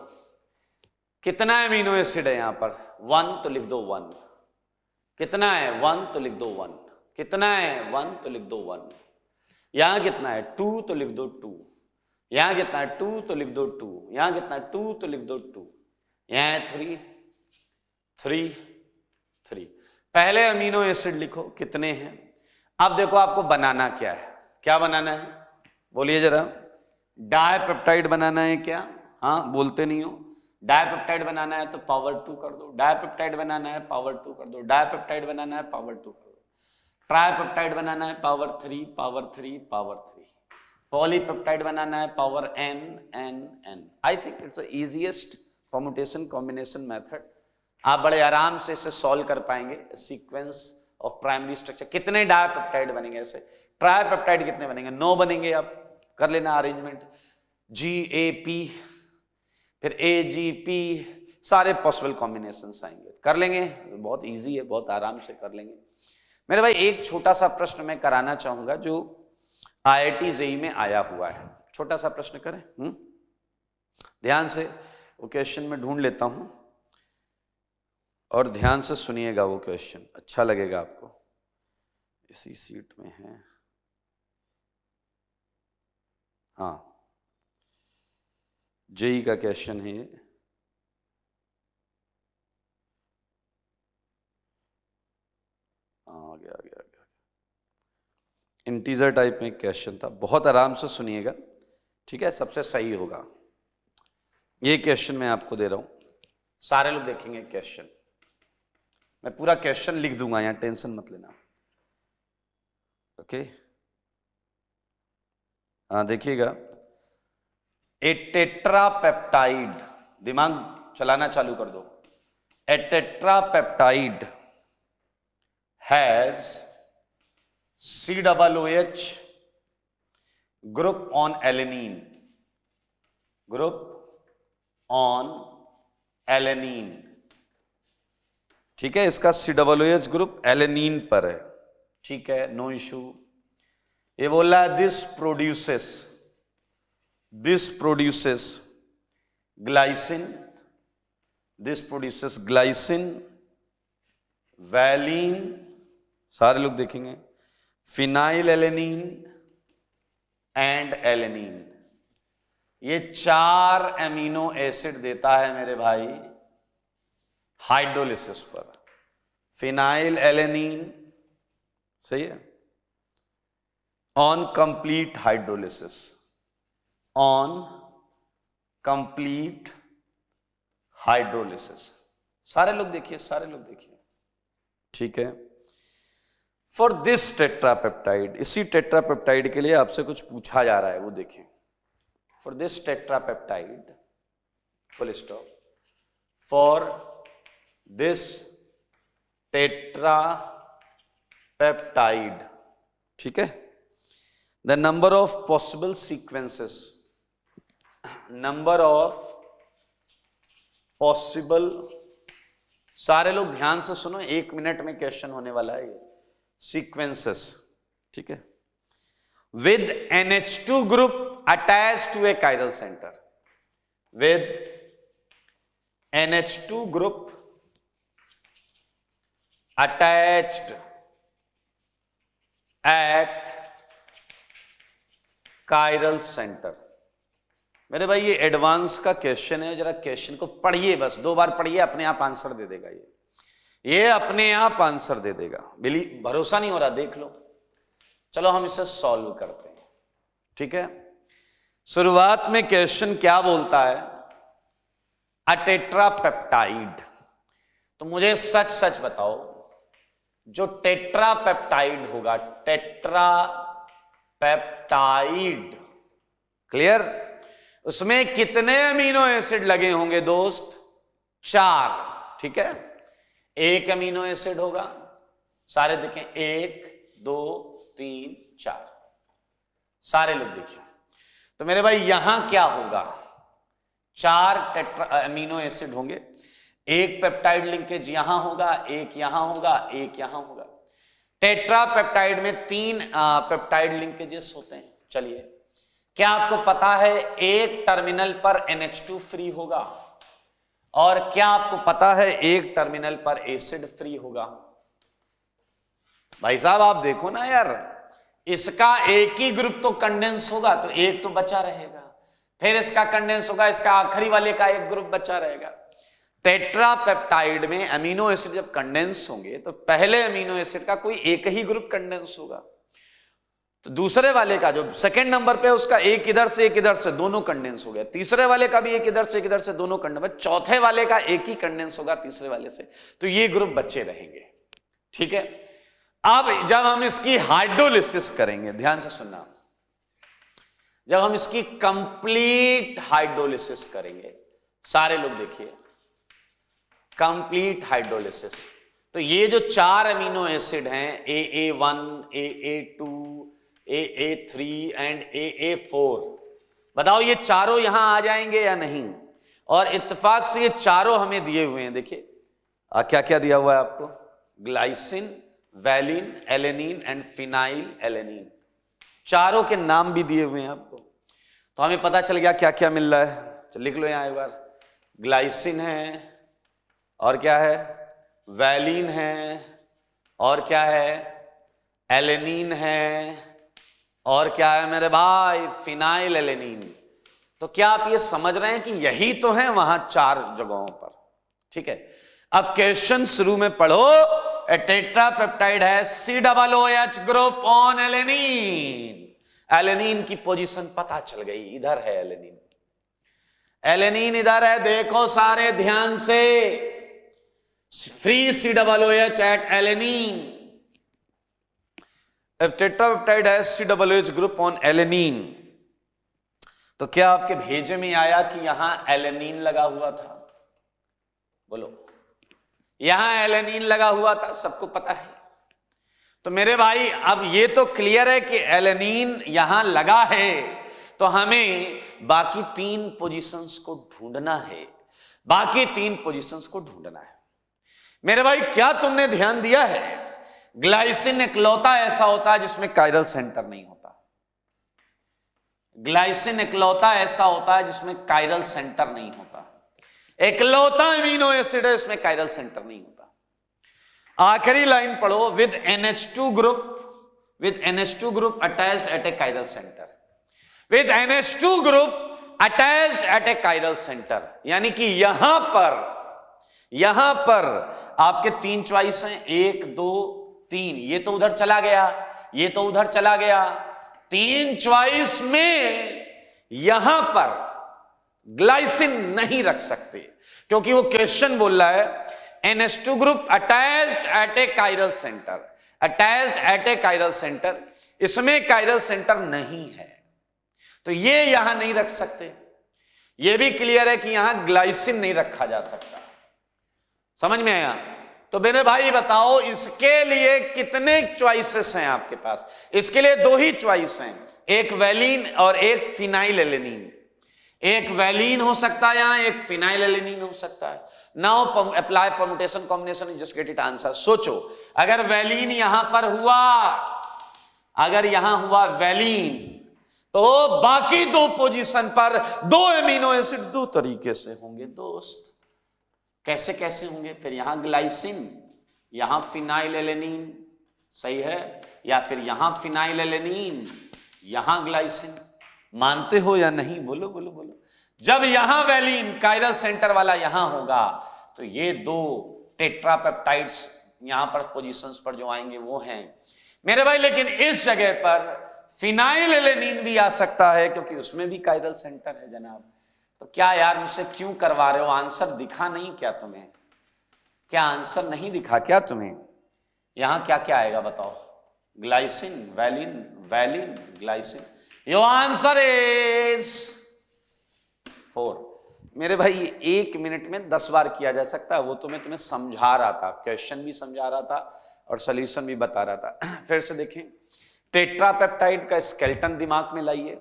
कितना एमिनो एसिड है यहां पर? 1 तो लिख दो 1। कितना है? 1 तो लिख दो 1। कितना है? 1 तो लिख दो 1। यहां कितना है? 2 तो लिख दो 2। यहां कितना है? 2 तो लिख दो 2। यहां कितना है? 2 तो लिख दो 2। यहां है 3 3 3। पहले अमीनो एसिड लिखो कितने हैं। अब देखो आपको बनाना क्या है। क्या बनाना है? बोलिए जरा। डाइपेप्टाइड बनाना है क्या? हाँ, बोलते नहीं हो। डाइपेप्टाइड बनाना है तो पावर 2 कर दो। डाइपेप्टाइड बनाना है पावर 2 कर दो। डाइपेप्टाइड बनाना है पावर 2 कर दो। ट्राइपेप्टाइड बनाना है पावर 3 पावर 3 पावर 3। पॉलीपेप्टाइड बनाना है power n n n। I think it's the easiest permutation combination method. आप बड़े आराम से इसे सॉल्व कर पाएंगे। Sequence of primary structure. कितने डाइपेप्टाइड बनेंगे ऐसे? ट्राइपेप्टाइड कितने बनेंगे? 9 बनेंगे। आप कर लेना अरेंजमेंट। GAP, फिर AGP, सारे पॉसिबल कॉम्बिनेशन आएंगे। कर लेंगे, बहुत इजी है, बहुत आराम से कर लेंगे। मेरे भाई एक छोटा सा प्रश्न मैं कराना चाहूंगा जो IIT JEE में आया हुआ है। छोटा सा प्रश्न करें। ध्यान से वो क्वेश्चन में ढूंढ लेता हूं और ध्यान से सुनिएगा। वो क्वेश्चन अच्छा लगेगा आपको। इसी सीट में है। हाँ, JEE का क्वेश्चन है ये। आ गया। इंटीजर टाइप में क्वेश्चन था। बहुत आराम से सुनिएगा, ठीक है? सबसे सही होगा। ये क्वेश्चन मैं आपको दे रहा हूं, सारे लोग देखेंगे क्वेश्चन। मैं पूरा क्वेश्चन लिख दूंगा, यहां टेंशन मत लेना। ओके, हाँ देखिएगा। ए टेट्रापेप्टाइड, दिमाग चलाना चालू कर दो। A tetrapeptide has COOH group on alanine, group on alanine, ठीक है? इसका COOH ग्रुप एलेनिन पर है, ठीक है? No issue. ये बोल रहा है दिस प्रोड्यूसेस ग्लाइसिन, वैलीन, सारे लोग देखेंगे, फिनाइल एलेनिन एंड एलेनिन। ये 4 एमिनो एसिड देता है मेरे भाई हाइड्रोलिसिस पर। फिनाइल एलेनिन, सही है, on complete hydrolysis, on complete hydrolysis. सारे लोग देखिए, सारे लोग देखिए, ठीक है? फॉर दिस टेट्रापेप्टाइड, इसी टेट्रापेप्टाइड के लिए आपसे कुछ पूछा जा रहा है, वो देखें। For this tetrapeptide, full stop, for this tetrapeptide, ठीक है? The number of possible sequences, number of possible, सारे लोग ध्यान से सुनो, 1 मिनट में क्वेश्चन होने वाला है ये। सीक्वेंसेस, ठीक है? With NH2 group attach to a chiral center, with NH2 group attached at chiral center. मेरे भाई ये एडवांस का क्वेश्चन है, जरा क्वेश्चन को पढ़िए, बस 2 बार पढ़िए, अपने आप आंसर दे देगा ये अपने आप आंसर दे देगा। भरोसा नहीं हो रहा, देख लो। चलो हम इसे सॉल्व करते हैं, ठीक है? शुरुआत में क्वेश्चन क्या बोलता है? अ टेट्रापेप्टाइड। तो मुझे सच सच बताओ, जो टेट्रापेप्टाइड होगा, टेट्रापेप्टाइड, क्लियर, उसमें कितने अमीनो एसिड लगे होंगे दोस्त? 4, ठीक है। एक अमीनो एसिड होगा, सारे देखें 1 2 3 4, सारे लोग देखिए। तो मेरे भाई यहां क्या होगा, 4 अमीनो एसिड होंगे, एक पेप्टाइड लिंकेज यहां होगा, एक यहां होगा, एक यहां होगा। टेट्रा पेप्टाइड में 3 पेप्टाइड लिंकेजेस होते हैं। चलिए, क्या आपको पता है एक टर्मिनल पर NH2 फ्री होगा, और क्या आपको पता है एक टर्मिनल पर एसिड फ्री होगा? भाई साहब आप देखो ना यार, इसका एक ही ग्रुप तो कंडेंस होगा, तो एक तो बचा रहेगा, फिर इसका कंडेंस होगा, इसका आखिरी वाले का एक ग्रुप बचा रहेगा। टेट्रापेप्टाइड में अमीनो एसिड जब कंडेंस होंगे तो पहले अमीनो एसिड का कोई एक ही ग्रुप कंडेंस होगा, तो दूसरे वाले का जो सेकंड नंबर पे उसका एक इधर से दोनों कंडेंस हो गया, तीसरे वाले का भी एक इधर से दोनों कंडेंस, चौथे वाले का एक ही कंडेंस होगा तीसरे वाले से, तो ये ग्रुप बचे रहेंगे। ठीक है, अब जब हम इसकी हाइड्रोलिसिस करेंगे, ध्यान से सुनना, जब हम इसकी कंप्लीट हाइड्रोलिसिस करेंगे, सारे लोग देखिए, कंप्लीट हाइड्रोलिसिस, तो ये जो 4 अमीनो एसिड हैं AA1, AA2, AA3 and AA4, बताओ ये चारों यहां आ जाएंगे या नहीं? और इत्तेफाक से ये चारों हमें दिए हुए हैं, देखिए क्या क्या दिया हुआ है आपको, glycine, valine, alanine and phenyl alanine, चारों के नाम भी दिए हुए हैं आपको, तो हमें पता चल गया क्या क्या मिल रहा है। तो लिख लो यहां एक बार, ग्लाइसिन है, और क्या है, वैलिन है, और क्या है, एलेनिन है, और क्या है मेरे भाई, फिनाइल एलेनिन। तो क्या आप ये समझ रहे हैं कि यही तो है वहां 4 जगहों पर? ठीक है, अब क्वेश्चन शुरू में पढ़ो, टेट्रापेप्टाइड है COOH group on alanine, alanine की पोजीशन पता चल गई, इधर है एलेनिन, एलेनिन इधर है, देखो सारे ध्यान से, free COOH at alanine, tetrapeptide है COOH ग्रुप ऑन एलेनिन, तो क्या आपके भेजे में आया कि यहां एलेनिन लगा हुआ था? बोलो, यहां एलेनिन लगा हुआ था, सबको पता है। तो मेरे भाई अब ये तो क्लियर है कि एलेनिन यहां लगा है, तो हमें बाकी 3 पोजीशंस को ढूंढना है, बाकी 3 पोजीशंस को ढूंढना है। मेरे भाई क्या तुमने ध्यान दिया है, ग्लाइसिन इकलौता ऐसा होता है जिसमें कायरल सेंटर नहीं होता, ग्लाइसिन इकलौता ऐसा होता है जिसमें कायरल सेंटर नहीं होता, इकलौता अमीनो एसिड है इसमें कायरल सेंटर नहीं होता। आखिरी लाइन पढ़ो, with NH2 group attached eight A chiral center, with NH2 group attached eight A chiral centre, यानी कि यहां पर आपके 3 चॉइस हैं, 1 2 3, ये तो उधर चला गया, ये तो उधर चला गया, 3 चॉइस में यहां पर ग्लाइसिन नहीं रख सकते, क्योंकि वो क्वेश्चन बोल रहा है NH2 ग्रुप अटैच्ड एट ए कायरल सेंटर, अटैच्ड एट ए कायरल सेंटर, इसमें कायरल सेंटर नहीं है, तो ये यहां नहीं रख सकते। ये भी क्लियर है कि यहां ग्लाइसिन नहीं रखा जा सकता, समझ में आया? तो मेरे भाई बताओ इसके लिए कितने चॉइसेस हैं आपके पास? इसके लिए 2 ही चॉइस हैं, एक वैलिन और एक फिनाइल एलेनिन, एक वैलिन हो सकता है यहां, एक फिनाइल एलेनिन हो सकता है। Now apply permutation combination, just get it answer. सोचो, अगर वैलिन यहां पर हुआ, अगर यहां हुआ वैलिन, तो बाकी 2 पोजीशन पर 2 अमीनो एसिड 2 तरीके से होंगे दोस्त। कैसे कैसे होंगे? फिर यहां ग्लाइसिन, यहां फिनाइल एलेनिन, सही है, या फिर यहां फिनाइल एलेनिन, यहां ग्लाइसिन। मानते हो या नहीं? बोलो बोलो बोलो। जब यहां वैलिन कायरल सेंटर वाला यहां होगा, तो ये 2 टेट्रापेप्टाइड्स यहां पर पोजीशंस पर जो आएंगे वो हैं मेरे भाई। लेकिन इस जगह पर फिनाइल एलेनिन भी आ सकता है, क्योंकि उसमें भी कायरल सेंटर है जनाब। तो क्या यार मुझसे क्यों करवा रहे हो? आंसर दिखा नहीं क्या तुम्हें? क्या आंसर नहीं दिखा क्या तुम्हें? यहां क्या क्या आएगा बताओ? Glycine, valine, valine, glycine. Your answer is 4। मेरे भाई 1 मिनट में 10 बार किया जा सकता है, वो तो मैं तुम्हें समझा रहा था, क्वेश्चन भी समझा रहा था और सॉल्यूशन भी बता रहा था। फिर से देखें, टेट्रापेप्टाइड का स्केलेटन दिमाग में लाइए,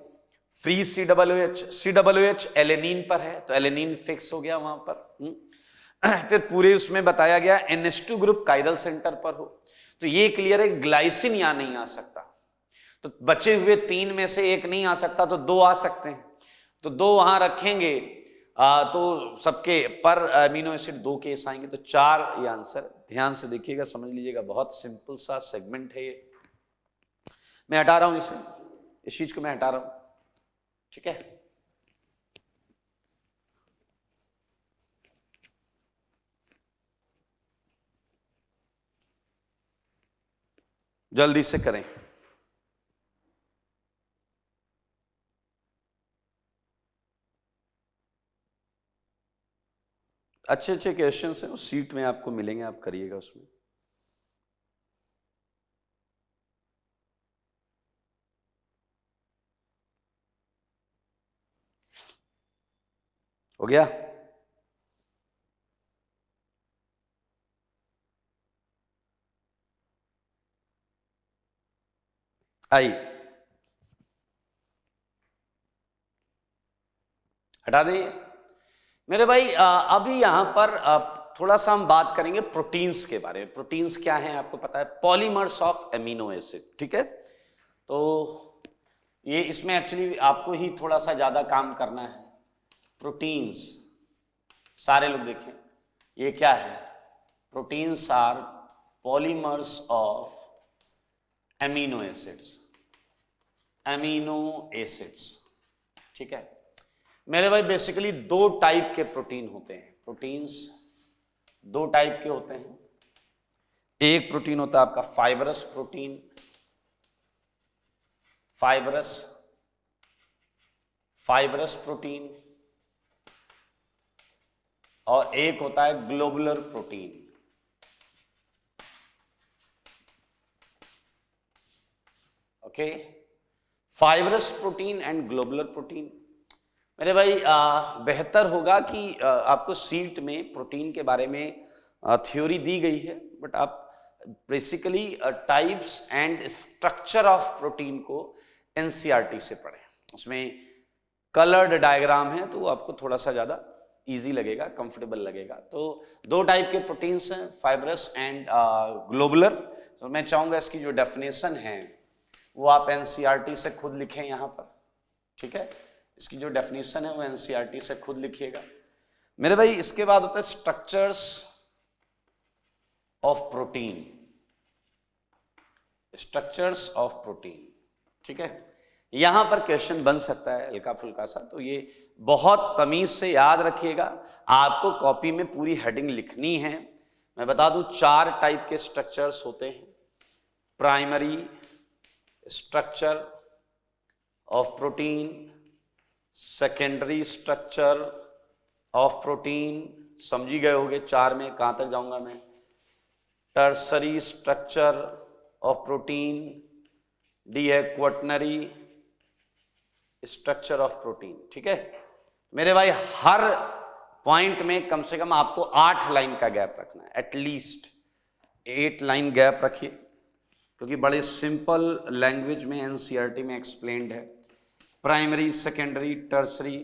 फ्री COOH एलेनिन पर है तो एलेनिन फिक्स हो गया वहां पर। फिर पूरे उसमें बताया गया NH2 ग्रुप कायरल सेंटर पर हो, तो ये क्लियर है ग्लाइसिन यहां नहीं आ सकता, तो बचे हुए 3 में से एक नहीं आ सकता तो 2 आ सकते हैं, तो 2 वहां रखेंगे तो सबके पर अमीनो एसिड 2 केस आएंगे, तो 4 ये आंसर। ध्यान से देखिएगा, समझ लीजिएगा, बहुत सिंपल सा सेगमेंट है ये। मैं हटा रहा हूं इसे, इस चीज को मैं हटा रहा हूं, ठीक है। जल्दी से करें। अच्छे अच्छे क्वेश्चंस हैं, उस सीट में आपको मिलेंगे, आप करिएगा उसमें। हो गया? आई हटा दीजिए मेरे भाई। अभी यहां पर थोड़ा सा हम बात करेंगे प्रोटीन्स के बारे में। प्रोटीन्स क्या हैं आपको पता है, पॉलीमर्स ऑफ एमिनो एसिड, ठीक है। तो ये इसमें एक्चुअली आपको ही थोड़ा सा ज्यादा काम करना है। प्रोटीन्स, सारे लोग देखें ये क्या है, proteins are polymers of amino acids, amino acids, ठीक है मेरे भाई। बेसिकली 2 टाइप के प्रोटीन होते हैं, प्रोटीन्स 2 टाइप के होते हैं। एक प्रोटीन होता है आपका फाइबरस प्रोटीन, फाइबरस प्रोटीन, और एक होता है globular protein. Okay, fibrous protein and globular protein. मेरे भाई बेहतर होगा कि आपको सीट में प्रोटीन के बारे में थ्योरी दी गई है, बट आप basically types and structure of protein को NCERT से पढ़ें, उसमें कलर्ड डायग्राम है तो आपको थोड़ा सा ज़्यादा इजी लगेगा, कंफर्टेबल लगेगा। तो 2 टाइप के प्रोटीन्स हैं, फाइबरस एंड ग्लोबुलर। तो मैं चाहूँगा इसकी जो डेफिनेशन है वो आप NCERT से खुद लिखें यहाँ पर, ठीक है। इसकी जो डेफिनेशन है वो NCERT से खुद लिखिएगा मेरे भाई। इसके बाद होता है structures of protein, structures of protein, ठीक है। यहां पर क्वेश्चन बन सकता है हल्का फुल्का सा, तो ये बहुत तमीज से याद रखिएगा। आपको कॉपी में पूरी हेडिंग लिखनी है। मैं बता दूं 4 टाइप के स्ट्रक्चर्स होते हैं। Primary structure of protein, secondary structure of protein, समझी गए होंगे 4 में, कहां तक जाऊंगा मैं। Tertiary structure of protein, D है क्वॉटरनरी स्ट्रक्चर ऑफ प्रोटीन, ठीक है मेरे भाई। हर पॉइंट में कम से कम आपको 8 लाइन का गैप रखना है, एटलीस्ट 8 लाइन गैप रखिए, क्योंकि बड़े सिंपल लैंग्वेज में NCERT में एक्सप्लेन्ड है। Primary, secondary, tertiary,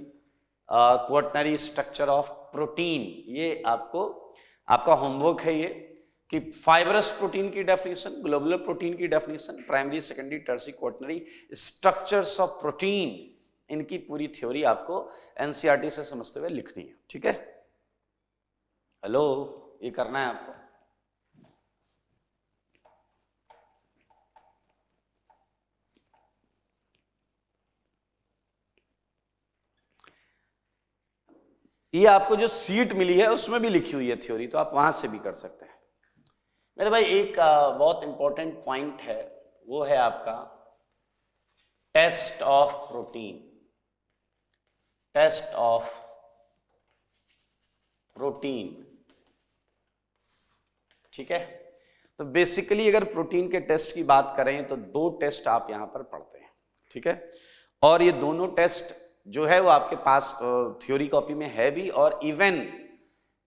quaternary structure of protein, ये आपका होमवर्क है ये, कि फाइबरस प्रोटीन की डेफिनेशन, ग्लोबुलर प्रोटीन की definition, primary, secondary, tertiary, quaternary structures of protein, इनकी पूरी थ्योरी आपको NCERT से समझते हुए लिखनी है, ठीक है। हेलो, ये करना है आपको। ये आपको जो सीट मिली है उसमें भी लिखी हुई है थ्योरी, तो आप वहां से भी कर सकते हैं मेरे भाई। एक बहुत इंपॉर्टेंट पॉइंट है, वो है आपका test of protein, test of protein, ठीक है। तो बेसिकली अगर प्रोटीन के टेस्ट की बात करें तो 2 टेस्ट आप यहां पर पढ़ते हैं, ठीक है। और ये दोनों टेस्ट जो है वो आपके पास थ्योरी कॉपी में है भी, और इवन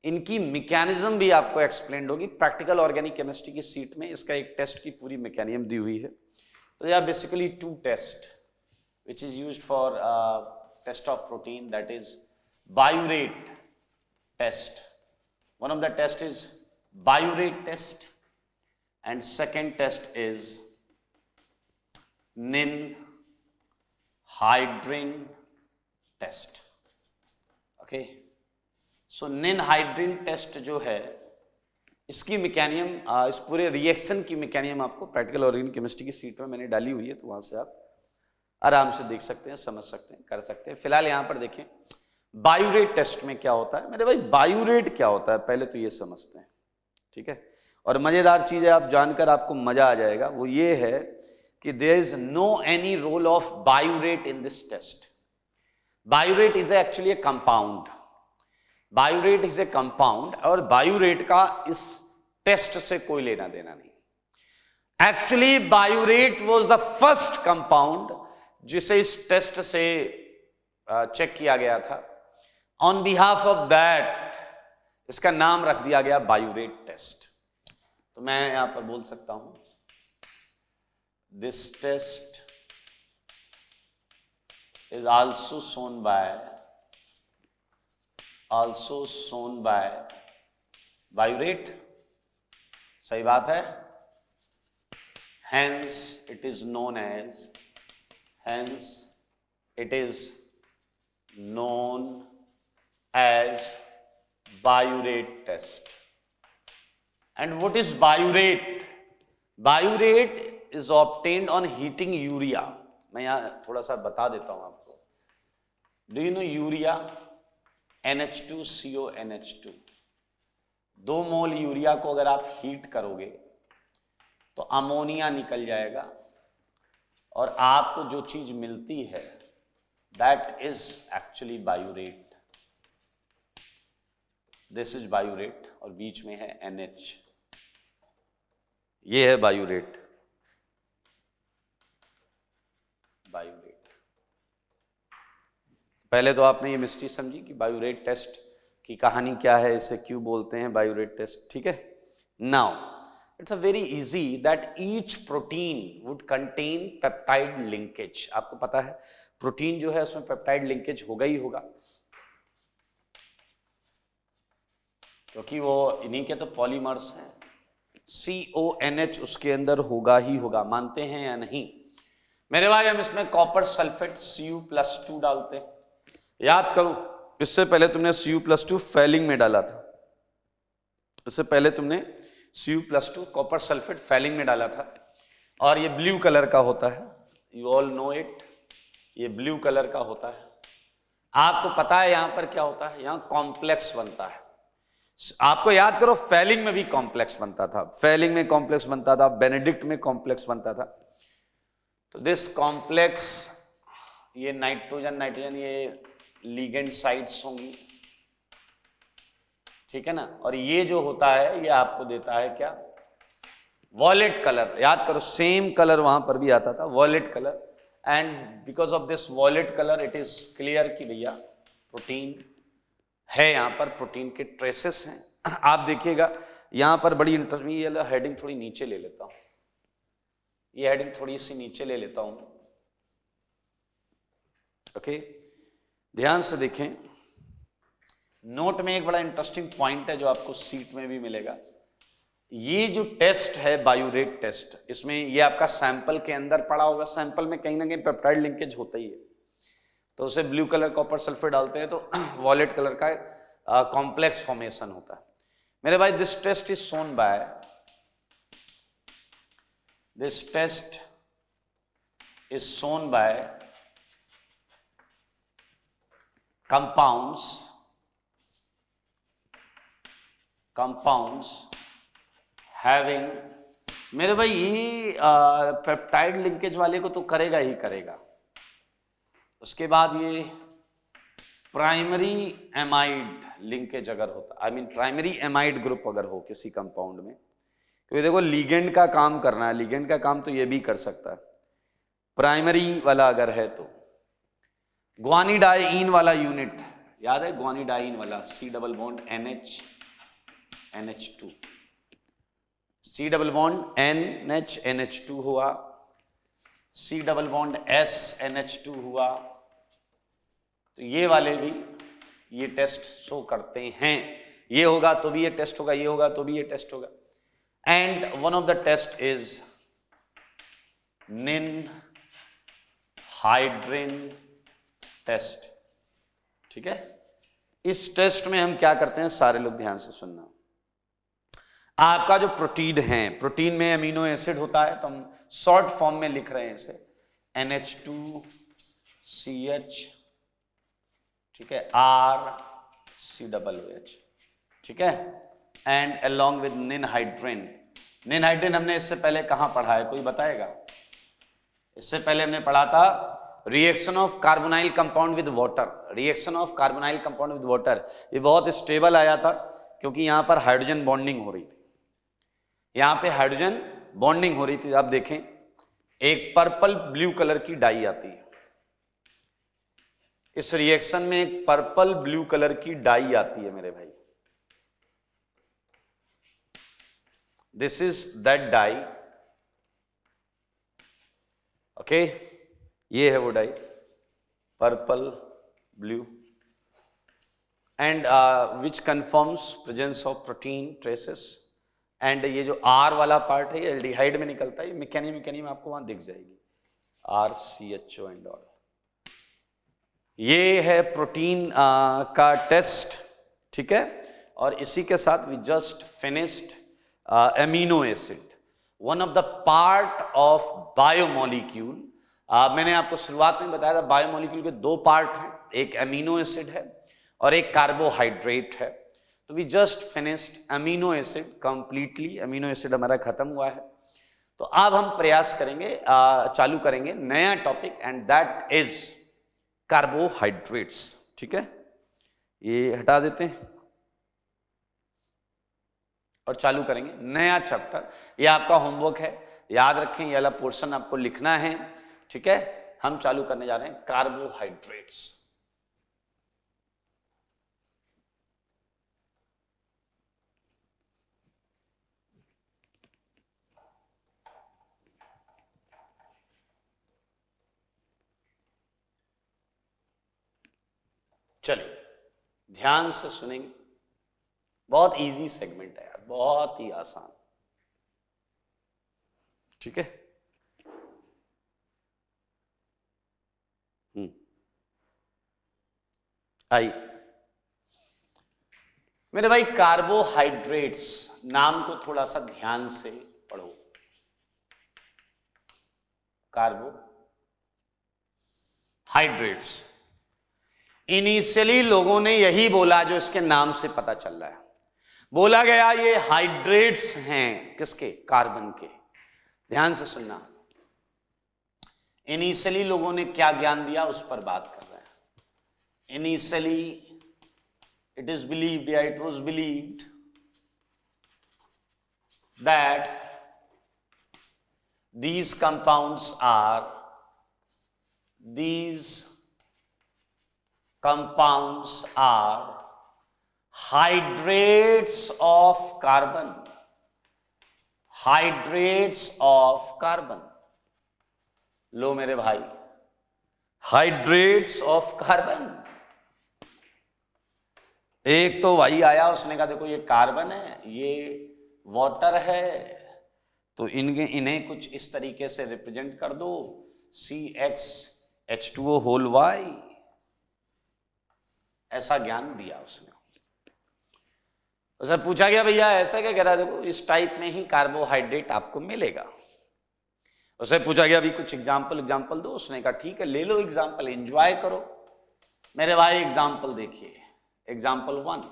इनकी मैकेनिज्म भी आपको एक्सप्लेन होगी प्रैक्टिकल ऑर्गेनिक केमिस्ट्री की सीट में। इसका एक टेस्ट की पूरी मैकेनिज्म दी हुई है। तो यह basically 2 test which is used for test of protein, that is biurate test. One of the test is biurate test and second test is ninhydrin test. Okay, so ninhydrin test जो है इसकी mechanism, इस पूरे reaction की mechanism आपको practical organic chemistry की seat में मैंने डाली हुई है, तो वहां से आप आराम से देख सकते हैं, समझ सकते हैं, कर सकते हैं। फिलहाल यहां पर देखें बायोरेट टेस्ट में क्या होता है। मेरे भाई बायोरेट क्या होता है पहले तो ये समझते हैं, ठीक है। और मजेदार चीज है, आप जानकर आपको मजा आ जाएगा, वो ये है कि there is no any role of biuret in this test. Biuret is actually a compound, biuret is a compound, और बायोरेट का इस टेस्ट से कोई लेना देना नहीं। Actually biuret was the first compound जिसे इस टेस्ट से चेक किया गया था। ऑन बिहाफ ऑफ दैट इसका नाम रख दिया गया बायोरेट टेस्ट। तो मैं यहां पर बोल सकता हूं this test is also shown by biuret. सही बात है। Hence it is known as biurate test. And what is biurate? Biurate is obtained on heating urea. मैं यहां थोड़ा सा बता देता हूं आपको। Do you know urea? NH2CO NH2। 2 mole urea को अगर आप हीट करोगे तो अमोनिया निकल जाएगा, और आपको जो चीज मिलती है that is actually biuret. This is biuret, और बीच में है NH, ये है बायोरेट। पहले तो आपने ये मिस्ट्री समझी कि बायोरेट टेस्ट की कहानी क्या है, इसे क्यों बोलते हैं बायोरेट टेस्ट, ठीक है। Now it's a very easy that each protein would contain peptide linkage। आपको पता है प्रोटीन जो है उसमें पेप्टाइड लिंकेज होगा ही होगा, क्योंकि वो इन्हीं के तो पॉलीमर्स हैं। CONH उसके अंदर होगा ही होगा, मानते हैं या नहीं मेरे भाई। हम इसमें कॉपर सल्फेट Cu+2 डालते हैं। याद करो, इससे पहले तुमने Cu+2 फैलिंग में डाला था, इससे पहले तुमने Cu+2 कॉपर सल्फेट फैलिंग में डाला था, और ये ब्लू कलर का होता है, यू ऑल नो इट, ये ब्लू कलर का होता है। आपको पता है यहां पर क्या होता है, यहां कॉम्प्लेक्स बनता है। आपको याद करो फैलिंग में भी कॉम्प्लेक्स बनता था, फैलिंग में कॉम्प्लेक्स बनता था, बेनेडिक्ट में कॉम्प्लेक्स बनता था। तो दिस कॉम्प्लेक्स, ये नाइट्रोजन ये लिगेंड साइट्स होंगी, ठीक है ना। और ये जो होता है ये आपको देता है क्या, वॉयलेट कलर। याद करो सेम कलर वहां पर भी आता था, violet colour. And because of this violet colour it is clear कि भैया प्रोटीन है, यहां पर प्रोटीन के ट्रेसेस हैं। आप देखिएगा यहां पर बड़ी इंटरेस्टिंग, ये हेडिंग थोड़ी नीचे ले लेता हूं, ये हेडिंग थोड़ी सी नीचे ले लेता हूं, ओके। ध्यान से देखें, नोट में एक बड़ा इंटरेस्टिंग पॉइंट है जो आपको सीट में भी मिलेगा। ये जो टेस्ट है बायोरेट टेस्ट, इसमें ये आपका सैंपल के अंदर पड़ा होगा, सैंपल में कहीं ना कहीं पेप्टाइड लिंकेज होता ही है, तो उसे ब्लू कलर कॉपर सल्फेट डालते हैं तो वॉयलेट कलर का कॉम्प्लेक्स फॉर्मेशन होता है मेरे भाई। This test is shown by, this test is shown by compounds having, मेरे भाई ये पेप्टाइड लिंकेज वाले को तो करेगा ही करेगा। उसके बाद ये प्राइमरी एमाइड लिंकेज अगर होता, I mean primary amide group अगर हो किसी कंपाउंड में, तो ये देखो लिगेंड का काम करना है, लिगेंड का काम तो ये भी कर सकता है, प्राइमरी वाला अगर है तो। ग्वानिडाइन वाला यूनिट याद है, ग्वानिडाइन वाला, C double bond NH NH2, C double bond NH NH2 हुआ, C double bond S NH2 हुआ। तो ये वाले भी ये टेस्ट शो करते हैं, ये होगा तो भी ये टेस्ट होगा, ये होगा तो भी ये टेस्ट होगा। And one of the test is ninhydrin test. ठीक है, इस टेस्ट में हम क्या करते हैं, सारे लोग ध्यान से सुनना। आपका जो प्रोटीन है, प्रोटीन में अमीनो एसिड होता है, तो हम शॉर्ट फॉर्म में लिख रहे हैं इसे NH2CH, ठीक है, RCOOH, ठीक है, and along with ninhydrin. Ninhydrin हमने इससे पहले कहां पढ़ा है, कोई बताएगा? इससे पहले हमने पढ़ा था reaction of carbonyl compound with water, reaction of carbonyl compound with water. ये बहुत स्टेबल आया था क्योंकि यहां पर हाइड्रोजन बॉन्डिंग हो रही थी, यहां पे हाइड्रोजन बॉन्डिंग हो रही थी। आप देखें, एक पर्पल ब्लू कलर की डाई आती है, इस रिएक्शन में एक पर्पल ब्लू कलर की डाई आती है मेरे भाई, this is that dye, okay, ये है वो dye, purple blue, and which confirms presence of protein traces. And ये जो R वाला पार्ट है ये एल्डिहाइड में निकलता है, मैकेनिज्म आपको वहां दिख जाएगी, RCHO एंड ऑल। ये है प्रोटीन का टेस्ट, ठीक है। और इसी के साथ we just finished amino acid, one of the part of biomolecule. मैंने आपको शुरुआत में बताया था बायोमोलिक्यूल के दो पार्ट हैं, एक एमिनो एसिड है और एक कार्बोहाइड्रेट है। तो we just finished amino acid completely, amino acid हमारा खत्म हुआ है। तो अब हम प्रयास करेंगे, चालू करेंगे नया topic, and that is carbohydrates. ठीक है, ये हटा देते हैं और चालू करेंगे नया चैप्टर। ये आपका होमवर्क है, याद रखें, ये वाला पोर्शन आपको लिखना है। ठीक है, हम चालू करने जा रहे हैं कार्बोहाइड्रेट्स। चलिए ध्यान से सुनेंगे, बहुत इजी सेगमेंट है यार, बहुत ही आसान। ठीक है, आई मेरे भाई, कार्बोहाइड्रेट्स नाम को थोड़ा सा ध्यान से पढ़ो। कार्बोहाइड्रेट्स, इनिशियली लोगों ने यही बोला जो इसके नाम से पता चल रहा है, बोला गया ये हाइड्रेट्स हैं, किसके? कार्बन के। ध्यान से सुनना, इनिशियली लोगों ने क्या ज्ञान दिया उस पर बात कर रहे हैं। Initially it is believed, yeah, it was believed that these compounds are hydrates of carbon, hydrates of carbon। लो मेरे भाई, hydrates of carbon। एक तो भाई आया, उसने कहा देखो ये कार्बन है, ये वाटर है, तो इन्हें कुछ इस तरीके से रिप्रेजेंट कर दो, CxH2O होल Y, ऐसा ज्ञान दिया उसने। उससे पूछा गया भैया ऐसा क्या कह रहा है, देखो इस टाइप में ही कार्बोहाइड्रेट आपको मिलेगा। उससे पूछा गया अभी कुछ एग्जाम्पल दो, उसने कहा ठीक है ले लो एग्जाम्पल, एंजॉय करो मेरे भाई। एग्जाम्पल देखिए, एग्जाम्पल 1,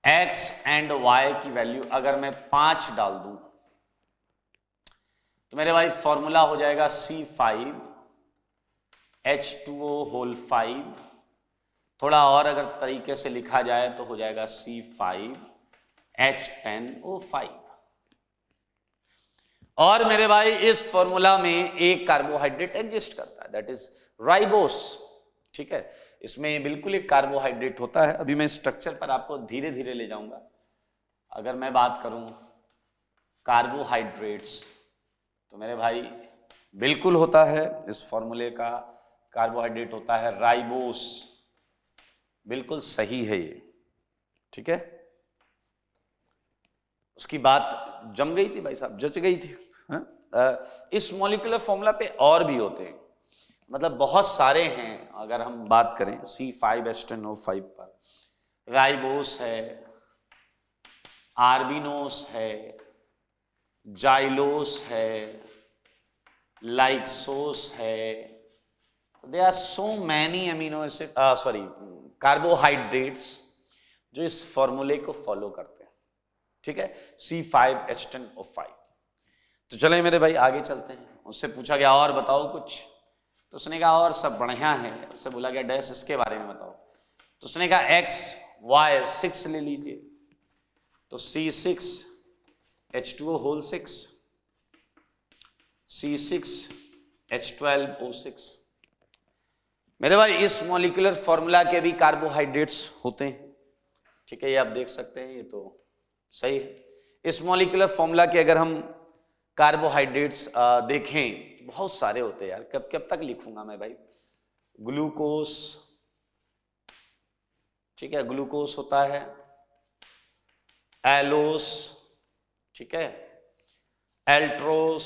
x एंड y की वैल्यू अगर मैं 5 डाल दूं तो मेरे भाई फॉर्मूला हो जाएगा C5H2O होल 5। थोड़ा और अगर तरीके से लिखा जाए तो हो जाएगा C5H10O5। और मेरे भाई इस फॉर्मूला में एक कार्बोहाइड्रेट एग्जिस्ट करता है, दैट इज राइबोस, ठीक है, इसमें बिल्कुल एक कार्बोहाइड्रेट होता है। अभी मैं स्ट्रक्चर पर आपको धीरे धीरे ले जाऊंगा। अगर मैं बात करूं कार्बोहाइड्रेट्स, तो मेरे भाई बिल्कुल होता है, इस फॉर्मूले का कार्बोहाइड्रेट होता है राइबोस, बिल्कुल सही है ये, ठीक है। उसकी बात जम गई थी भाई साहब, जच गई थी। इस मॉलिक्यूलर फॉर्मूला पे और भी होते हैं, मतलब बहुत सारे हैं। अगर हम बात करें C5H10O5 पर राइबोस है, आर्बिनोस है, जाइलोस है, लाइक्सोस है, they are so many amino acid sorry carbohydrates जो इस फॉर्मूले को फॉलो करते हैं, ठीक है, C5H10O5। तो चले मेरे भाई आगे चलते हैं। उससे पूछा गया और बताओ कुछ, तो उसने कहा और सब बढ़िया है। उससे बोला गया डैश इसके बारे में बताओ, तो उसने कहा XY6 ले लीजिए, तो C6H2O होल 6, C6H12O6। मेरे भाई इस मॉलिक्यूलर फॉर्मूला के भी कार्बोहाइड्रेट्स होते हैं, ठीक है, ये आप देख सकते हैं, ये तो सही है। इस मॉलिक्यूलर फॉर्मूला के अगर हम कार्बोहाइड्रेट्स देखें, बहुत सारे होते हैं यार, कब कब तक लिखूंगा मैं भाई। ग्लूकोस, ठीक है, ग्लूकोस होता है, एलोस, ठीक है, एल्ट्रोस,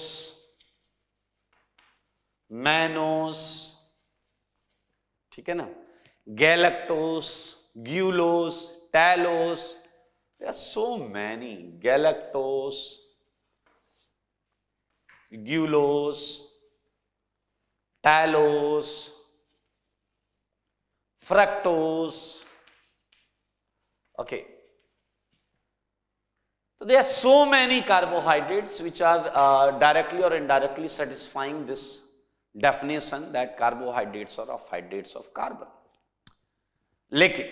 मैनोस, ठीक है ना, galactose, gulose, talose, there are so many, galactose, gulose, talose, fructose, okay, so there are so many carbohydrates which are directly or indirectly satisfying this definition that carbohydrates are of hydrates of carbon. लेकिन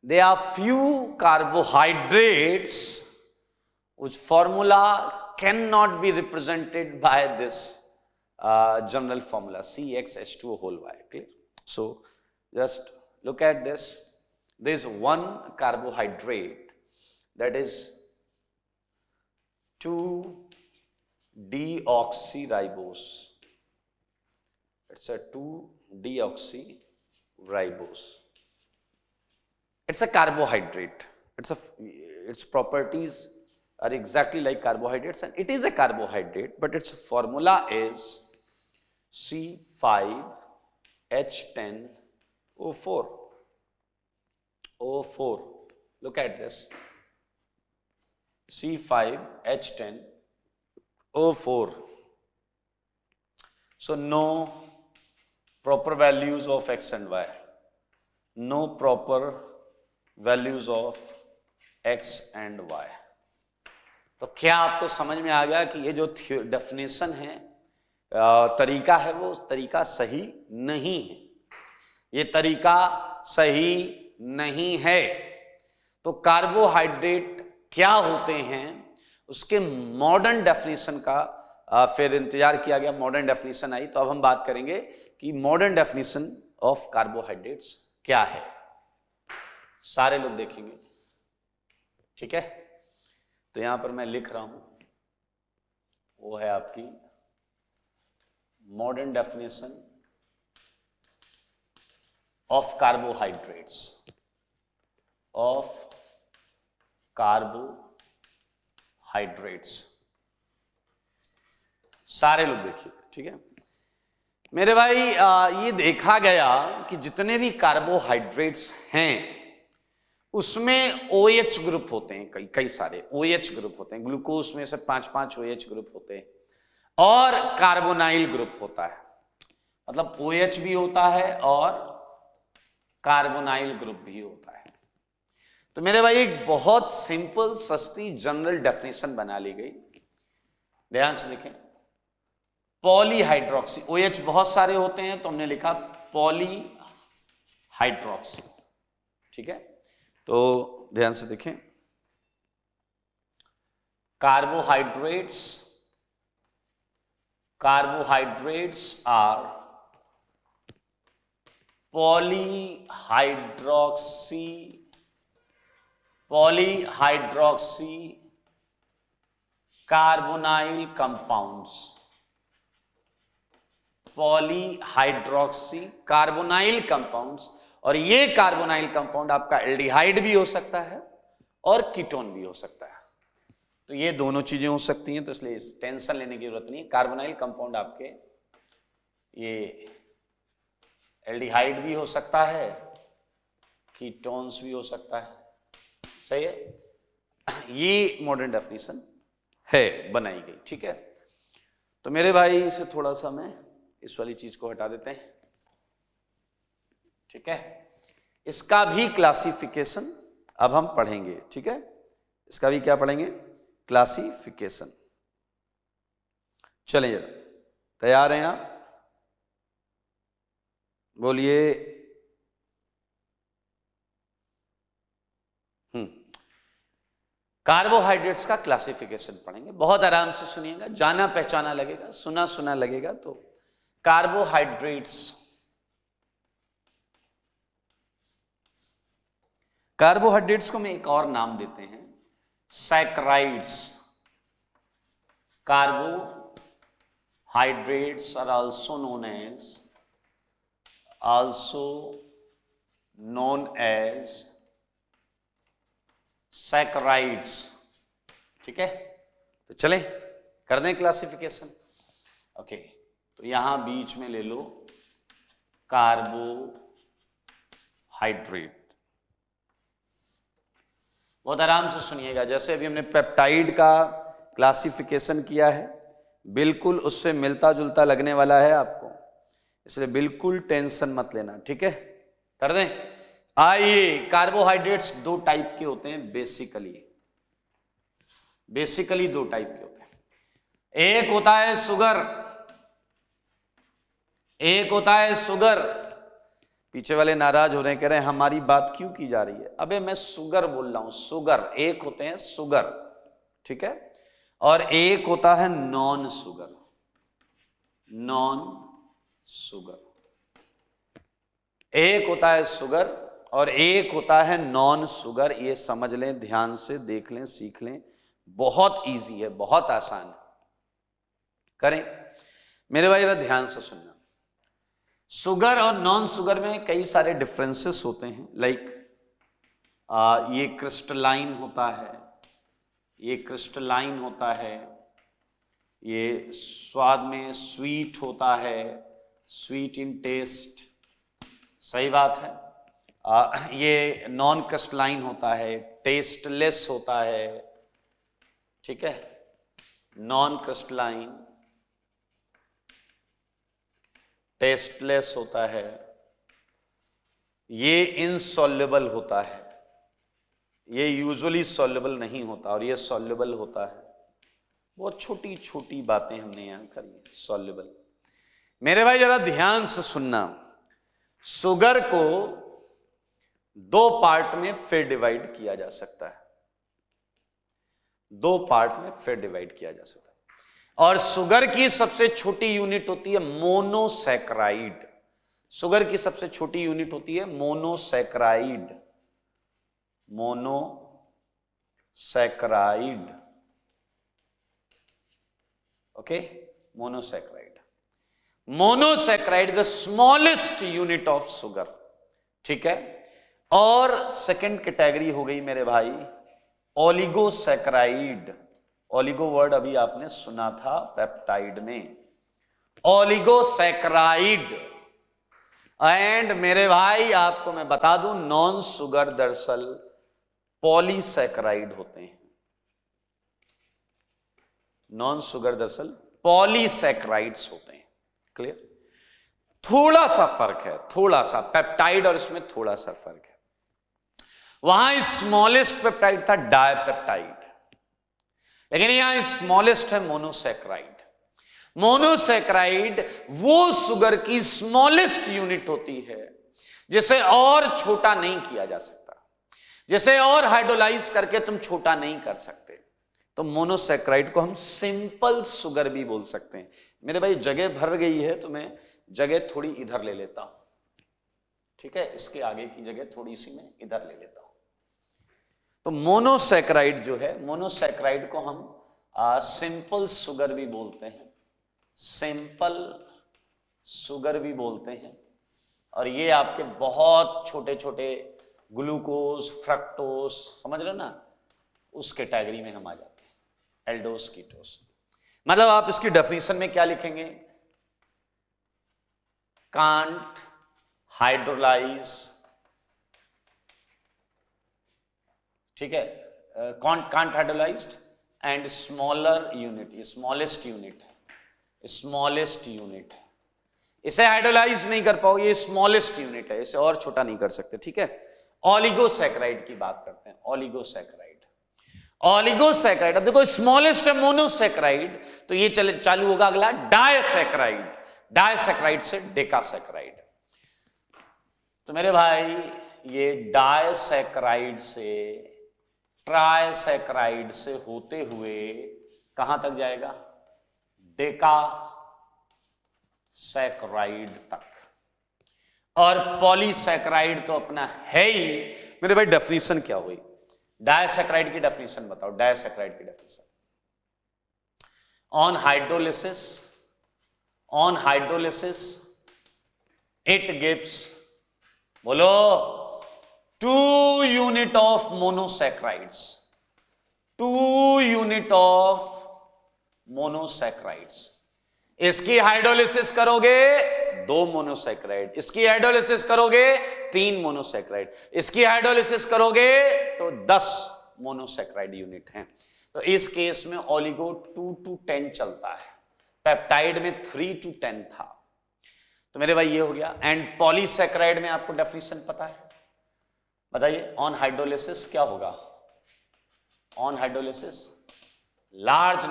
there are few carbohydrates which formula cannot be represented by this general formula CxH2O whole y. Clear? So just look at this. There is one carbohydrate that is 2-deoxyribose. It's a 2-deoxyribose. It's a carbohydrate. Its properties are exactly like carbohydrates, and it is a carbohydrate, but its formula is C5H10O4. O4. Look at this. C5H10O4. So no proper values of X and Y. No proper values of X and Y. तो क्या आपको समझ में आ गया कि ये जो definition है, तरीका है, वो तरीका सही नहीं है, ये तरीका सही नहीं है। तो कार्बोहाइड्रेट क्या होते हैं उसके मॉडर्न डेफिनेशन का फिर इंतजार किया गया, मॉडर्न डेफिनेशन आई। तो अब हम बात करेंगे कि मॉडर्न डेफिनेशन ऑफ कार्बोहाइड्रेट्स क्या है, सारे लोग देखेंगे, ठीक है। तो यहां पर मैं लिख रहा हूं, वो है आपकी modern definition of carbohydrates, of carbohydrates. सारे लोग देखिए, ठीक है मेरे भाई। ये देखा गया कि जितने भी कार्बोहाइड्रेट्स हैं उसमें OH ग्रुप होते हैं, कई सारे OH ग्रुप होते हैं। ग्लूकोज में से 5-5 OH ग्रुप होते हैं, और कार्बोनाइल ग्रुप होता है, मतलब OH भी होता है और कार्बोनाइल ग्रुप भी होता है। तो मेरे भाई एक बहुत सिंपल सस्ती जनरल डेफिनेशन बना ली गई, ध्यान से देखें। पॉलीहाइड्रोक्सी, OH बहुत सारे होते हैं तो हमने लिखा पॉलीहाइड्रोक्सी, ठीक है। तो ध्यान से देखें, carbohydrates are polyhydroxy carbonyl compounds, polyhydroxy carbonyl compounds. और ये कार्बोनाइल कंपाउंड आपका एल्डिहाइड भी हो सकता है और कीटोन भी हो सकता है। तो ये दोनों चीजें हो सकती हैं, तो इसलिए टेंशन लेने की जरूरत नहीं है। कार्बोनाइल कंपाउंड आपके ये एल्डिहाइड भी हो सकता है, कीटोन्स भी हो सकता है। सही है, ये मॉडर्न डेफिनेशन है, बनाई गई। ठीक है, तो मेरे भाई इसे थोड़ा सा मैं इस वाली चीज को हटा देते हैं। ठीक है, इसका भी क्लासिफिकेशन अब हम पढ़ेंगे। ठीक है, इसका भी क्या पढ़ेंगे, क्लासिफिकेशन। चलिए जरा, तैयार हैं आप? बोलिए। कार्बोहाइड्रेट्स का क्लासिफिकेशन पढ़ेंगे, बहुत आराम से सुनिएगा, जाना पहचाना लगेगा, सुना सुना लगेगा। तो कार्बोहाइड्रेट्स को मैं एक और नाम देते हैं, saccharides. Carbohydrates are also known as saccharides. ठीक है, तो चलें कर दें क्लासिफिकेशन। ओके, तो यहां बीच में ले लो कार्बोहाइड्रेट। बहुत आराम से सुनिएगा, जैसे अभी हमने पेप्टाइड का क्लासिफिकेशन किया है, बिल्कुल उससे मिलता जुलता लगने वाला है आपको, इसलिए बिल्कुल टेंशन मत लेना। ठीक है, कर दें। आइए, कार्बोहाइड्रेट्स दो टाइप के होते हैं बेसिकली दो टाइप के होते हैं। एक होता है शुगर, पीछे वाले नाराज हो रहे हैं, कह रहे हैं हमारी बात क्यों की जा रही है। अबे मैं शुगर बोल रहा हूं, शुगर। एक होते हैं शुगर, ठीक है, और एक होता है नॉन शुगर। एक होता है शुगर और एक होता है नॉन शुगर। ये समझ लें, ध्यान से देख लें, सीख लें, बहुत इजी है, बहुत आसान है। करें मेरे भाई, जरा ध्यान से सुनना। शुगर और नॉन शुगर में कई सारे डिफरेंसेस होते हैं। लाइक ये क्रिस्टलाइन होता है, ये स्वाद में स्वीट होता है, स्वीट इन टेस्ट, सही बात है। ये नॉन क्रिस्टलाइन होता है, टेस्टलेस होता है। ठीक है, नॉन क्रिस्टलाइन, टेस्टलेस होता है। ये इनसॉल्युबल होता है, ये यूजुअली सॉल्युबल नहीं होता, और ये सॉल्युबल होता है। बहुत छोटी छोटी बातें हमने यहां करी, सॉल्युबल। मेरे भाई जरा ध्यान से सुनना, शुगर को दो पार्ट में फिर डिवाइड किया जा सकता है, और शुगर की सबसे छोटी यूनिट होती है मोनोसैकराइड। शुगर की सबसे छोटी यूनिट होती है monosaccharide. Okay, monosaccharide the smallest unit of sugar. ठीक है, और सेकंड कैटेगरी हो गई मेरे भाई ओलिगोसैकराइड। ओलिगो वर्ड अभी आपने सुना था पेप्टाइड में, ओलिगोसैकराइड। एंड मेरे भाई आपको मैं बता दूं, नॉन शुगर दरअसल पॉलीसैकराइड होते हैं। नॉन शुगर दरअसल पॉलीसैकराइड्स होते हैं। क्लियर? थोड़ा सा फर्क है, थोड़ा सा, पेप्टाइड और इसमें थोड़ा सा फर्क है। वहां स्मॉलेस्ट पेप्टाइड था डायपेप्टाइड, लेकिन यहां स्मॉलेस्ट है मोनोसैकराइड। मोनोसैकराइड वो शुगर की स्मॉलेस्ट यूनिट होती है जिसे और छोटा नहीं किया जा सकता, जिसे और हाइड्रोलाइज करके तुम छोटा नहीं कर सकते। तो मोनोसैकराइड को हम सिंपल शुगर भी बोल सकते हैं। मेरे भाई जगह भर गई है, तो मैं जगह थोड़ी इधर ले लेता हूं। ठीक है, इसके आगे की जगह थोड़ी सी मैं इधर ले लेता हूं। तो मोनोसैकेराइड जो है, मोनोसैकेराइड को हम सिंपल शुगर भी बोलते हैं, सिंपल शुगर भी बोलते हैं। और ये आपके बहुत छोटे छोटे ग्लूकोज, फ्रक्टोज, समझ रहे हो ना, उस कैटेगरी में हम आ जाते हैं, एल्डोस कीटोस। मतलब आप इसकी डेफिनेशन में क्या लिखेंगे, कांट हाइड्रोलाइज, ठीक है, can't hydrolysed and smaller unit, ये स्मॉलेस्ट यूनिट है, स्मॉलेस्ट यूनिट है, इसे हाइड्रोलाइज नहीं कर पाओगे, ये स्मॉलेस्ट यूनिट है, इसे और छोटा नहीं कर सकते, ठीक है। ओलिगोसैकेराइड की बात करते हैं, ओलिगोसैकेराइड, ओलिगोसैकेराइड। अब देखो स्मॉलेस्ट है मोनोसैकेराइड, तो ये चालू होगा अगला डायसैकेराइड, डायसैकेराइड से डेकासैकेराइड। तो मेरे भाई ये डायसैकेराइड से ट्राइसैकेराइड से होते हुए कहां तक जाएगा, डेकासैकेराइड तक। और पॉलीसैकेराइड तो अपना है ही। मेरे भाई डेफिनेशन क्या हुई, डायसैकेराइड की डेफिनेशन बताओ, डायसैकेराइड की definition. On hydrolysis it gives, बोलो, 2 unit of monosaccharides, 2 unit of monosaccharides. इसकी हाइड्रोलिसिस करोगे 2 मोनोसैकेराइड, इसकी हाइड्रोलिसिस करोगे 3 मोनोसैकेराइड, इसकी हाइड्रोलिसिस करोगे तो 10 मोनोसैकेराइड यूनिट हैं। तो इस केस में ओलिगो 2 to 10 चलता है, पेप्टाइड में 3 to 10 था। तो मेरे भाई ये हो गया। एंड पॉलीसैकेराइड में आपको डेफिनेशन पता है, बताइए। ऑन हाइड्रोलिसिस क्या होगा, on hydrolysis large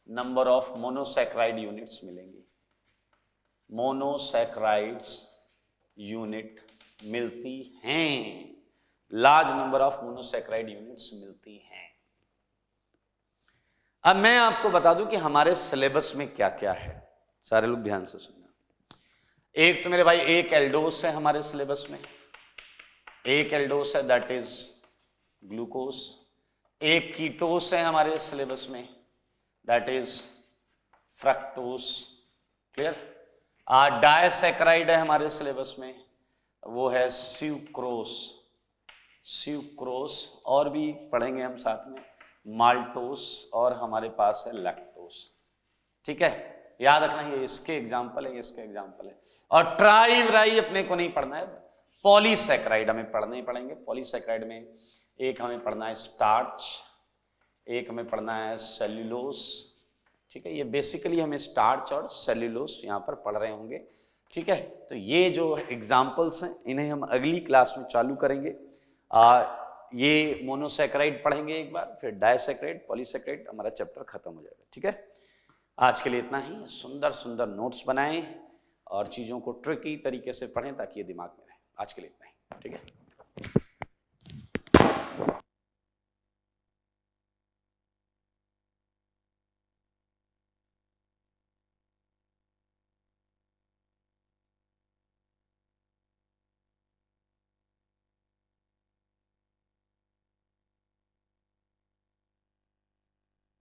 number of monosaccharide units मिलेंगी, मोनोसैकेराइड्स यूनिट मिलती हैं, large number of monosaccharide units मिलती हैं। अब मैं आपको बता दूं कि हमारे सिलेबस में क्या क्या है, सारे लोग ध्यान से सुनना। एक तो मेरे भाई एक एल्डोस है हमारे सिलेबस में, एक एल्डोस है दैट इज ग्लूकोज। एक कीटोस है हमारे सिलेबस में दैट इज फ्रक्टोस, क्लियर। डायसैकेराइड है हमारे सिलेबस में, वो है स्यूक्रोस, और भी पढ़ेंगे हम साथ में, माल्टोस, और हमारे पास है लैक्टोस, ठीक है। याद रखना ये इसके एग्जाम्पल है, ये इसके एग्जाम्पल है। और ट्राई अपने को नहीं पढ़ना है, पॉलीसैकेराइड हमें पढ़ने ही पड़ेंगे। पॉलीसैकेराइड में एक हमें पढ़ना है स्टार्च, एक हमें पढ़ना है सेल्यूलोस, ठीक है। ये बेसिकली हमें स्टार्च और सेल्यूलोस यहाँ पर पढ़ रहे होंगे, ठीक है। तो ये जो एग्जाम्पल्स हैं इन्हें हम अगली क्लास में चालू करेंगे। ये मोनोसैकेराइड पढ़ेंगे एक बार, फिर डायसैकेराइड, पॉलीसैकेराइड, हमारा चैप्टर खत्म हो जाएगा, ठीक है। आज के लिए इतना ही। सुंदर सुंदर नोट्स बनाएं और चीज़ों को ट्रिकी तरीके से पढ़ें ताकि ये दिमाग में रहे। आज के लिए इतना ही, ठीक है।